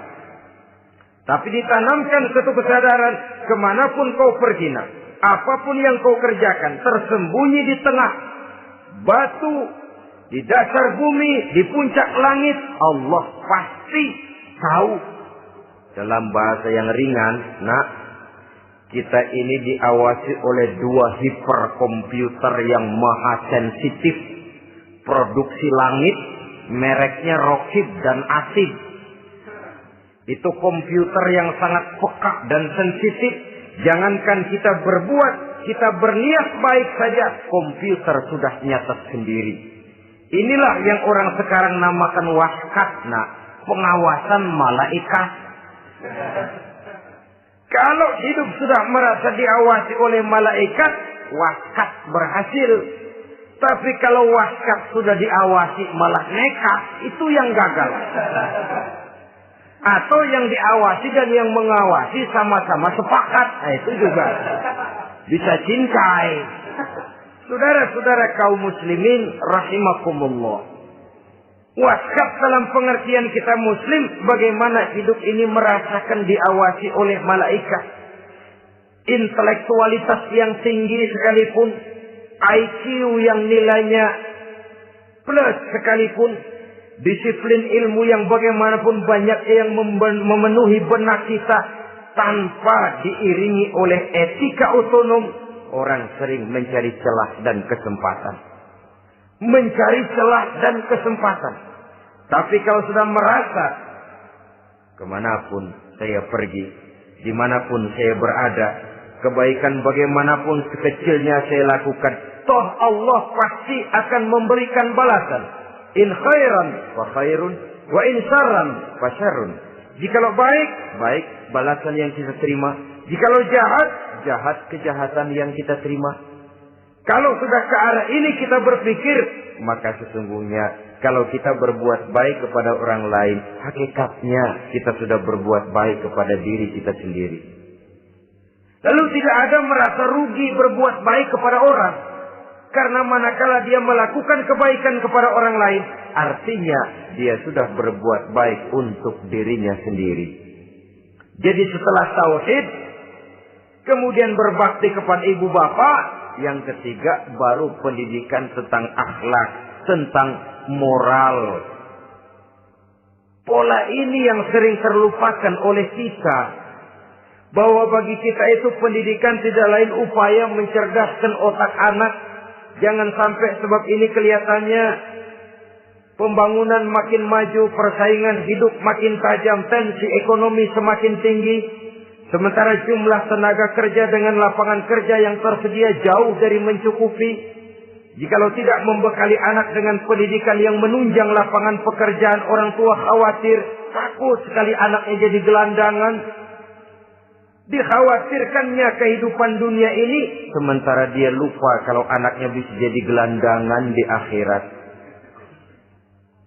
Tapi ditanamkan satu kesadaran, kemanapun kau pergi, apapun yang kau kerjakan, tersembunyi di tengah batu, di dasar bumi, di puncak langit, Allah pasti tahu. Dalam bahasa yang ringan, Kita ini diawasi oleh 2 hiperkomputer yang maha sensitif. Produksi langit, mereknya Rockheed dan Asid. Itu komputer yang sangat peka dan sensitif. Jangankan kita berbuat, kita berniat baik saja, komputer sudah nyatet sendiri. Inilah yang orang sekarang namakan waskat, pengawasan malaikat. Kalau hidup sudah merasa diawasi oleh malaikat, waskat berhasil. Tapi kalau waskat sudah diawasi malah nekat, itu yang gagal. Atau yang diawasi dan yang mengawasi sama-sama sepakat, itu juga bisa cincai. Saudara-saudara kaum muslimin rahimakumullah. Waskat dalam pengertian kita muslim, bagaimana hidup ini merasakan diawasi oleh malaikat. Intelektualitas yang tinggi sekalipun, IQ yang nilainya plus sekalipun, disiplin ilmu yang bagaimanapun banyak yang memenuhi benak kita tanpa diiringi oleh etika otonom, orang sering mencari celah dan kesempatan. Mencari celah dan kesempatan. Tapi kalau sudah merasa, kemanapun saya pergi, dimanapun saya berada, kebaikan bagaimanapun sekecilnya saya lakukan, toh Allah pasti akan memberikan balasan. In khairan fa khairun, wa in syarran fa syarrun. Jikalau baik, baik balasan yang kita terima. Jikalau jahat, jahat kejahatan yang kita terima. Kalau sudah ke arah ini kita berpikir, maka sesungguhnya kalau kita berbuat baik kepada orang lain, hakikatnya kita sudah berbuat baik kepada diri kita sendiri. Lalu tidak ada merasa rugi berbuat baik kepada orang. Karena manakala dia melakukan kebaikan kepada orang lain, artinya dia sudah berbuat baik untuk dirinya sendiri. Jadi setelah tauhid, kemudian berbakti kepada ibu bapak, yang ketiga baru pendidikan tentang akhlak, tentang moral. Pola ini yang sering terlupakan oleh kita. Bahwa bagi kita itu pendidikan tidak lain upaya mencerdaskan otak anak. Jangan sampai sebab ini kelihatannya pembangunan makin maju, persaingan hidup makin tajam, tensi ekonomi semakin tinggi. Sementara jumlah tenaga kerja dengan lapangan kerja yang tersedia jauh dari mencukupi. Jikalau tidak membekali anak dengan pendidikan yang menunjang lapangan pekerjaan, orang tua khawatir, takut sekali anaknya jadi gelandangan. Dikhawatirkannya kehidupan dunia ini, sementara dia lupa kalau anaknya bisa jadi gelandangan di akhirat.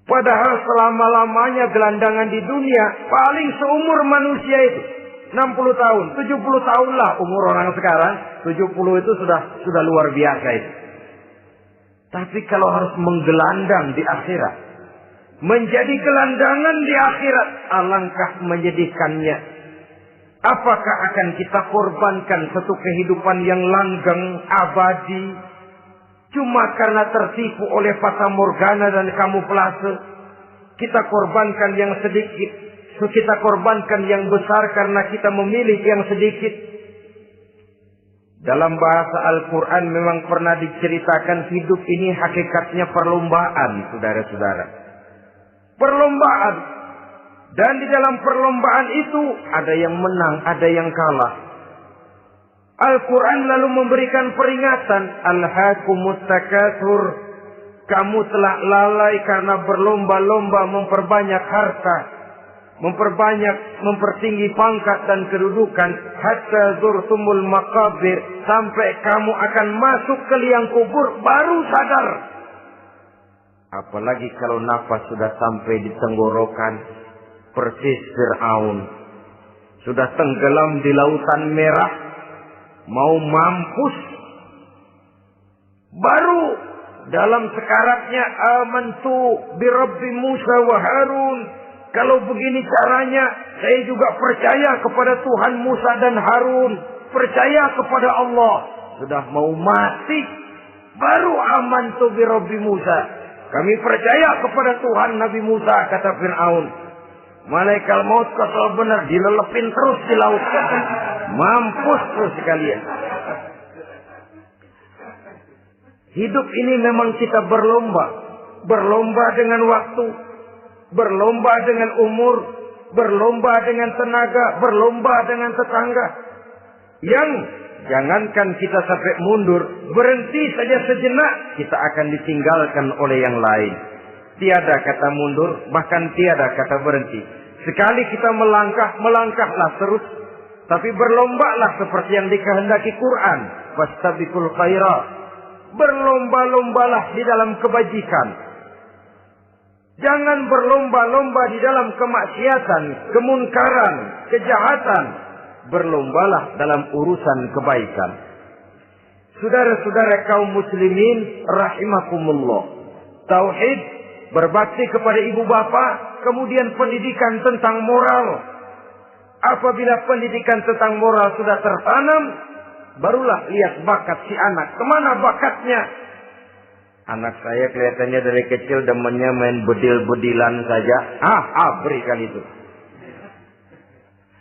Padahal selama-lamanya gelandangan di dunia, paling seumur manusia itu 60 tahun, 70 tahun lah umur orang sekarang. 70 itu sudah luar biasa itu. Tapi kalau harus menggelandang di akhirat, menjadi gelandangan di akhirat, alangkah menyedihkannya. Apakah akan kita korbankan satu kehidupan yang langgeng, abadi, cuma karena tertipu oleh fata morgana dan kamuflase? Kita korbankan yang sedikit, kita korbankan yang besar karena kita memilih yang sedikit. Dalam bahasa Al-Quran memang pernah diceritakan hidup ini hakikatnya perlombaan, saudara-saudara. Perlombaan. Dan di dalam perlombaan itu ada yang menang, ada yang kalah. Al-Quran lalu memberikan peringatan. Alhaakumut takatsur. Kamu telah lalai karena berlomba-lomba memperbanyak harta, mempertinggi pangkat dan kedudukan. Hatta zurtumul maqabir. Sampai kamu akan masuk ke liang kubur baru sadar. Apalagi kalau nafas sudah sampai di tenggorokan. Persis Fir'aun. Sudah tenggelam di lautan merah. Mau mampus. Baru dalam sekaratnya amantu birabbi Musa wa Harun. Kalau begini caranya, saya juga percaya kepada Tuhan Musa dan Harun. Percaya kepada Allah. Sudah mau mati. Baru amantu birabbi Musa. Kami percaya kepada Tuhan Nabi Musa, kata Fir'aun. Malaikat maut kalau benar dilelepin terus di laut. Mampus terus sekalian. Hidup ini memang kita berlomba. Berlomba dengan waktu. Berlomba dengan umur. Berlomba dengan tenaga. Berlomba dengan tetangga. Yang jangankan kita sampai mundur. Berhenti saja sejenak. Kita akan ditinggalkan oleh yang lain. Tiada kata mundur. Bahkan tiada kata berhenti. Sekali kita melangkah. Melangkahlah terus. Tapi berlombalah seperti yang dikehendaki Quran. Fastabiqul khairat. Berlomba-lombalah di dalam kebajikan. Jangan berlomba-lomba di dalam kemaksiatan, kemunkaran, kejahatan. Berlombalah dalam urusan kebaikan. Saudara-saudara kaum muslimin rahimakumullah. Tauhid, berbakti kepada ibu bapa, kemudian pendidikan tentang moral. Apabila pendidikan tentang moral sudah tertanam, barulah lihat bakat si anak. Kemana bakatnya? Anak saya kelihatannya dari kecil demennya main bedil-bedilan saja. Berikan itu.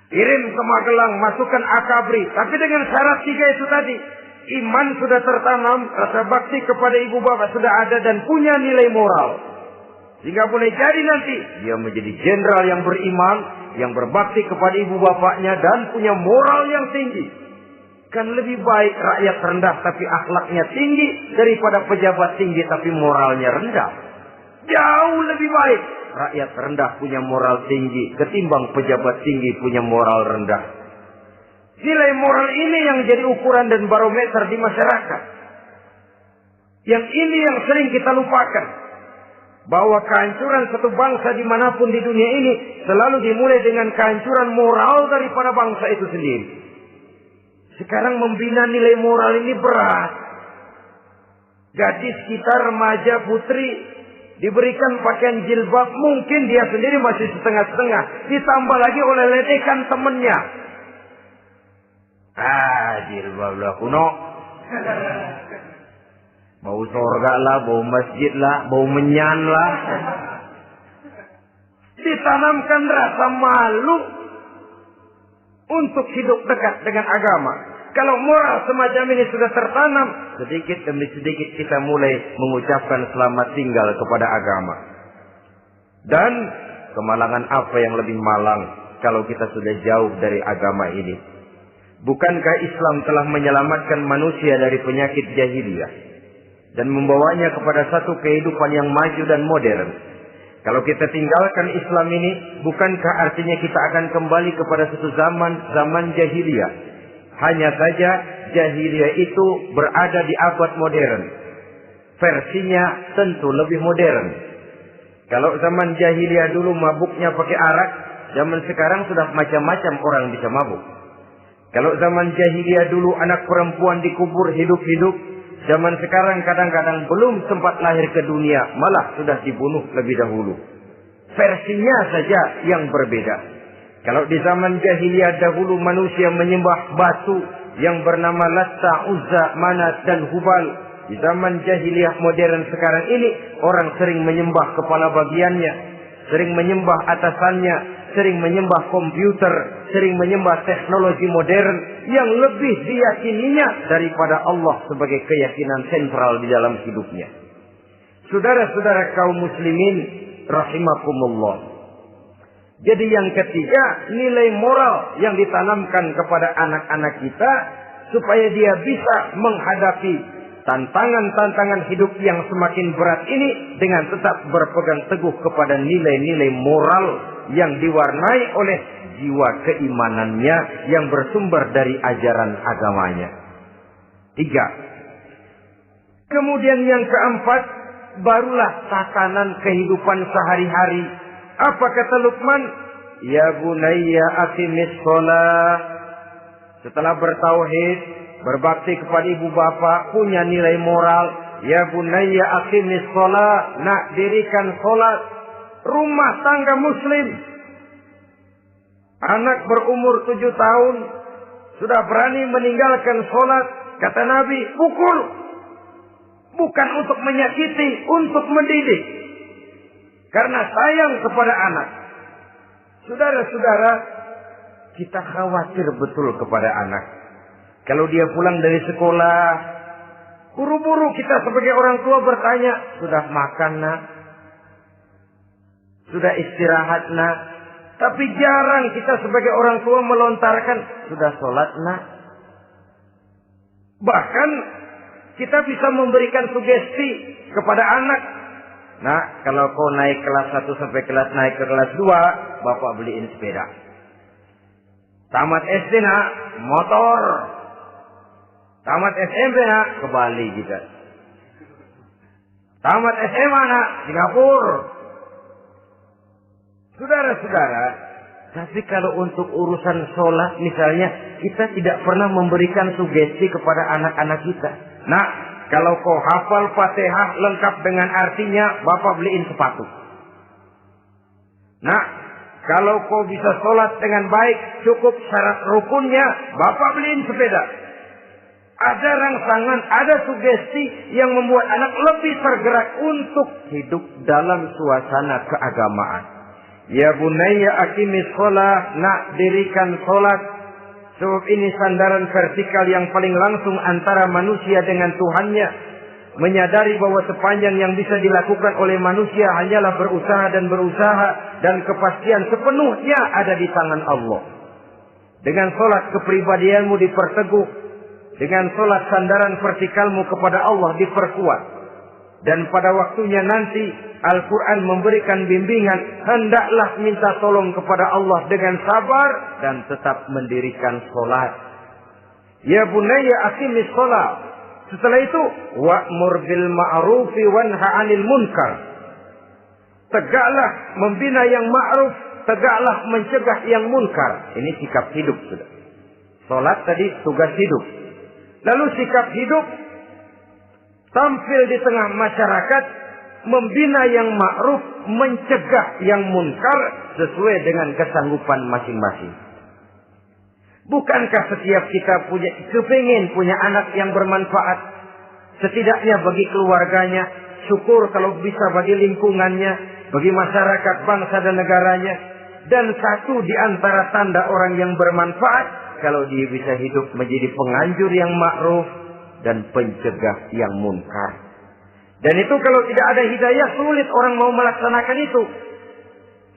Kirim ke Magelang, masukkan akabri. Tapi dengan syarat 3 itu tadi. Iman sudah tertanam, rasa bakti kepada ibu bapak sudah ada dan punya nilai moral. Sehingga boleh jadi nanti dia menjadi jenderal yang beriman, yang berbakti kepada ibu bapaknya dan punya moral yang tinggi. Kan lebih baik rakyat rendah tapi akhlaknya tinggi daripada pejabat tinggi tapi moralnya rendah. Jauh lebih baik rakyat rendah punya moral tinggi ketimbang pejabat tinggi punya moral rendah. Nilai moral ini yang jadi ukuran dan barometer di masyarakat. Yang ini yang sering kita lupakan. Bahwa kehancuran satu bangsa dimanapun di dunia ini selalu dimulai dengan kehancuran moral daripada bangsa itu sendiri. Sekarang membina nilai moral ini berat. Gadis kita, remaja, putri diberikan pakaian jilbab, mungkin dia sendiri masih setengah-setengah. Ditambah lagi oleh ledekan temennya. Jilbab lah kuno. Bau surga lah, bau masjid lah, bau menyan lah. Ditanamkan rasa malu untuk hidup dekat dengan agama. Kalau moral semacam ini sudah tertanam, sedikit demi sedikit kita mulai mengucapkan selamat tinggal kepada agama. Dan kemalangan apa yang lebih malang kalau kita sudah jauh dari agama ini? Bukankah Islam telah menyelamatkan manusia dari penyakit jahiliyah dan membawanya kepada satu kehidupan yang maju dan modern? Kalau kita tinggalkan Islam ini, bukankah artinya kita akan kembali kepada satu zaman jahiliyah? Hanya saja jahiliyah itu berada di abad modern. Versinya tentu lebih modern. Kalau zaman jahiliyah dulu mabuknya pakai arak, zaman sekarang sudah macam-macam orang bisa mabuk. Kalau zaman jahiliyah dulu anak perempuan dikubur hidup-hidup, zaman sekarang kadang-kadang belum sempat lahir ke dunia, malah sudah dibunuh lebih dahulu. Versinya saja yang berbeda. Kalau di zaman jahiliyah dahulu manusia menyembah batu yang bernama Latta, Uzza, Manat dan Hubal. Di zaman jahiliyah modern sekarang ini orang sering menyembah kepala bagiannya, sering menyembah atasannya, sering menyembah komputer, sering menyembah teknologi modern yang lebih diyakininya daripada Allah sebagai keyakinan sentral di dalam hidupnya. Saudara-saudara kaum muslimin rahimakumullah. Jadi yang ketiga, nilai moral yang ditanamkan kepada anak-anak kita supaya dia bisa menghadapi tantangan-tantangan hidup yang semakin berat ini dengan tetap berpegang teguh kepada nilai-nilai moral yang diwarnai oleh jiwa keimanannya yang bersumber dari ajaran agamanya. 3. Kemudian yang keempat, barulah tatanan kehidupan sehari-hari. Apa kata Luqman? Ya bunayya aqimis shalah. Setelah bertauhid, berbakti kepada ibu bapa, punya nilai moral. Ya bunayya aqimis shalah. Nak, dirikan salat. Rumah tangga muslim. Anak berumur 7 tahun sudah berani meninggalkan salat. Kata Nabi, pukul. Bukan untuk menyakiti, untuk mendidik. Karena sayang kepada anak. Saudara-saudara, kita khawatir betul kepada anak. Kalau dia pulang dari sekolah, buru-buru kita sebagai orang tua bertanya, sudah makan nak? Sudah istirahat nak? Tapi jarang kita sebagai orang tua melontarkan, sudah sholat nak? Bahkan kita bisa memberikan sugesti kepada anak. Nah, kalau kau naik kelas 1 sampai naik ke kelas 2, bapak beliin sepeda. Tamat SD nak, motor. Tamat SMP nak, ke Bali kita. Tamat SMA nak, Singapura. Saudara-saudara, tapi kalau untuk urusan sholat misalnya, kita tidak pernah memberikan sugesti kepada anak-anak kita. Nah, kalau kau hafal Fatihah lengkap dengan artinya, bapak beliin sepatu. Nah, kalau kau bisa sholat dengan baik, cukup syarat rukunnya, bapak beliin sepeda. Ada rangsangan, ada sugesti yang membuat anak lebih tergerak untuk hidup dalam suasana keagamaan. Ya bunayya aqimis sholat, nak dirikan sholat. Sebab ini sandaran vertikal yang paling langsung antara manusia dengan Tuhannya. Menyadari bahwa sepanjang yang bisa dilakukan oleh manusia hanyalah berusaha dan kepastian sepenuhnya ada di tangan Allah. Dengan sholat kepribadianmu diperteguh. Dengan sholat sandaran vertikalmu kepada Allah diperkuat. Dan pada waktunya nanti Al-Quran memberikan bimbingan. Hendaklah minta tolong kepada Allah dengan sabar dan tetap mendirikan sholat. Ya bunayya aqimis sholat. Setelah itu, wa'mur bil ma'rufi wanha 'anil munkar. Tegaklah membina yang ma'ruf, tegaklah mencegah yang munkar. Ini sikap hidup sudah. Sholat tadi tugas hidup. Lalu sikap hidup tampil di tengah masyarakat, membina yang ma'ruf, mencegah yang munkar sesuai dengan kesanggupan masing-masing. Bukankah setiap kita kepingin punya anak yang bermanfaat? Setidaknya bagi keluarganya, syukur kalau bisa bagi lingkungannya, bagi masyarakat, bangsa dan negaranya. Dan satu di antara tanda orang yang bermanfaat, kalau dia bisa hidup menjadi penganjur yang ma'ruf dan pencegah yang munkar. Dan itu kalau tidak ada hidayah, sulit orang mau melaksanakan itu.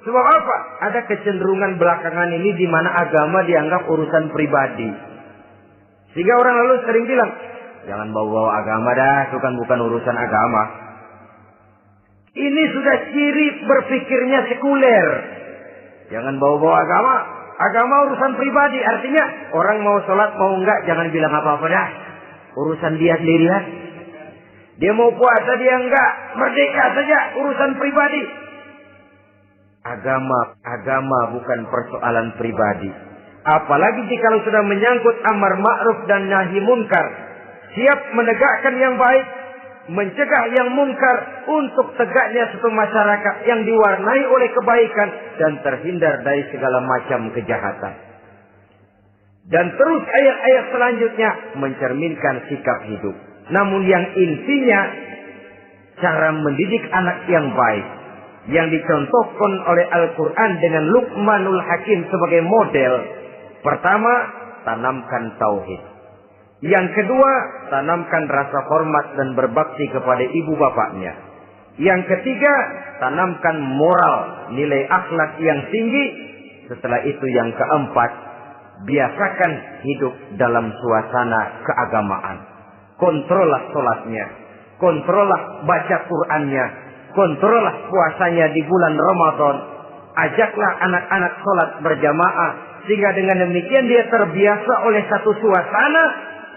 Sebab apa? Ada kecenderungan belakangan ini di mana agama dianggap urusan pribadi. Sehingga orang lalu sering bilang, jangan bawa-bawa agama dah, itu kan bukan urusan agama. Ini sudah ciri berpikirnya sekuler. Jangan bawa-bawa agama. Agama urusan pribadi. Artinya orang mau sholat mau enggak, jangan bilang apa-apa dah. Urusan dia sendirian. Dia mau puasa dia enggak, merdeka saja, urusan pribadi. Agama bukan persoalan pribadi. Apalagi jika sudah menyangkut amar ma'ruf dan nahi munkar. Siap menegakkan yang baik, mencegah yang munkar untuk tegaknya satu masyarakat yang diwarnai oleh kebaikan dan terhindar dari segala macam kejahatan. Dan terus ayat-ayat selanjutnya mencerminkan sikap hidup. Namun yang intinya cara mendidik anak yang baik yang dicontohkan oleh Al-Quran dengan Luqmanul Hakim sebagai model. Pertama, tanamkan tauhid. Yang kedua, tanamkan rasa hormat dan berbakti kepada ibu bapaknya. Yang ketiga, tanamkan moral, nilai akhlak yang tinggi. Setelah itu yang keempat, biasakan hidup dalam suasana keagamaan. Kontrollah sholatnya, kontrollah baca Qur'annya, kontrollah puasanya di bulan Ramadan. Ajaklah anak-anak sholat berjamaah. Sehingga dengan demikian dia terbiasa oleh satu suasana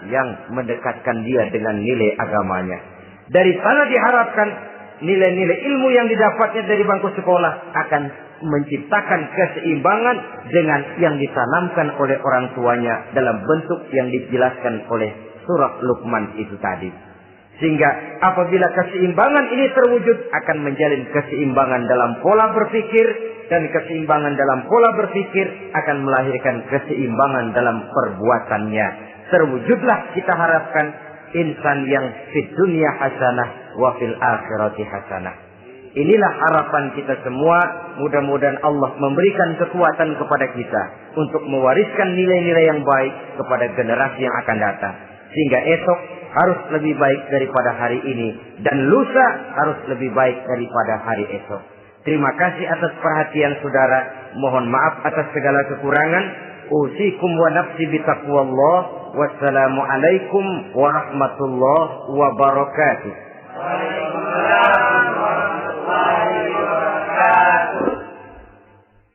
yang mendekatkan dia dengan nilai agamanya. Dari sana diharapkan nilai-nilai ilmu yang didapatnya dari bangku sekolah akan menciptakan keseimbangan dengan yang ditanamkan oleh orang tuanya dalam bentuk yang dijelaskan oleh surah Luqman itu tadi. Sehingga apabila keseimbangan ini terwujud akan menjalin keseimbangan dalam pola berpikir, dan keseimbangan dalam pola berpikir akan melahirkan keseimbangan dalam perbuatannya. Terwujudlah kita harapkan insan yang fid dunya hasanah wa fil akhirati hasanah. Inilah harapan kita semua. Mudah-mudahan Allah memberikan kekuatan kepada kita untuk mewariskan nilai-nilai yang baik kepada generasi yang akan datang. Sehingga esok harus lebih baik daripada hari ini. Dan lusa harus lebih baik daripada hari esok. Terima kasih atas perhatian saudara. Mohon maaf atas segala kekurangan. Usikum wa nafsi bitaqwallah. Wassalamualaikum warahmatullahi wabarakatuh.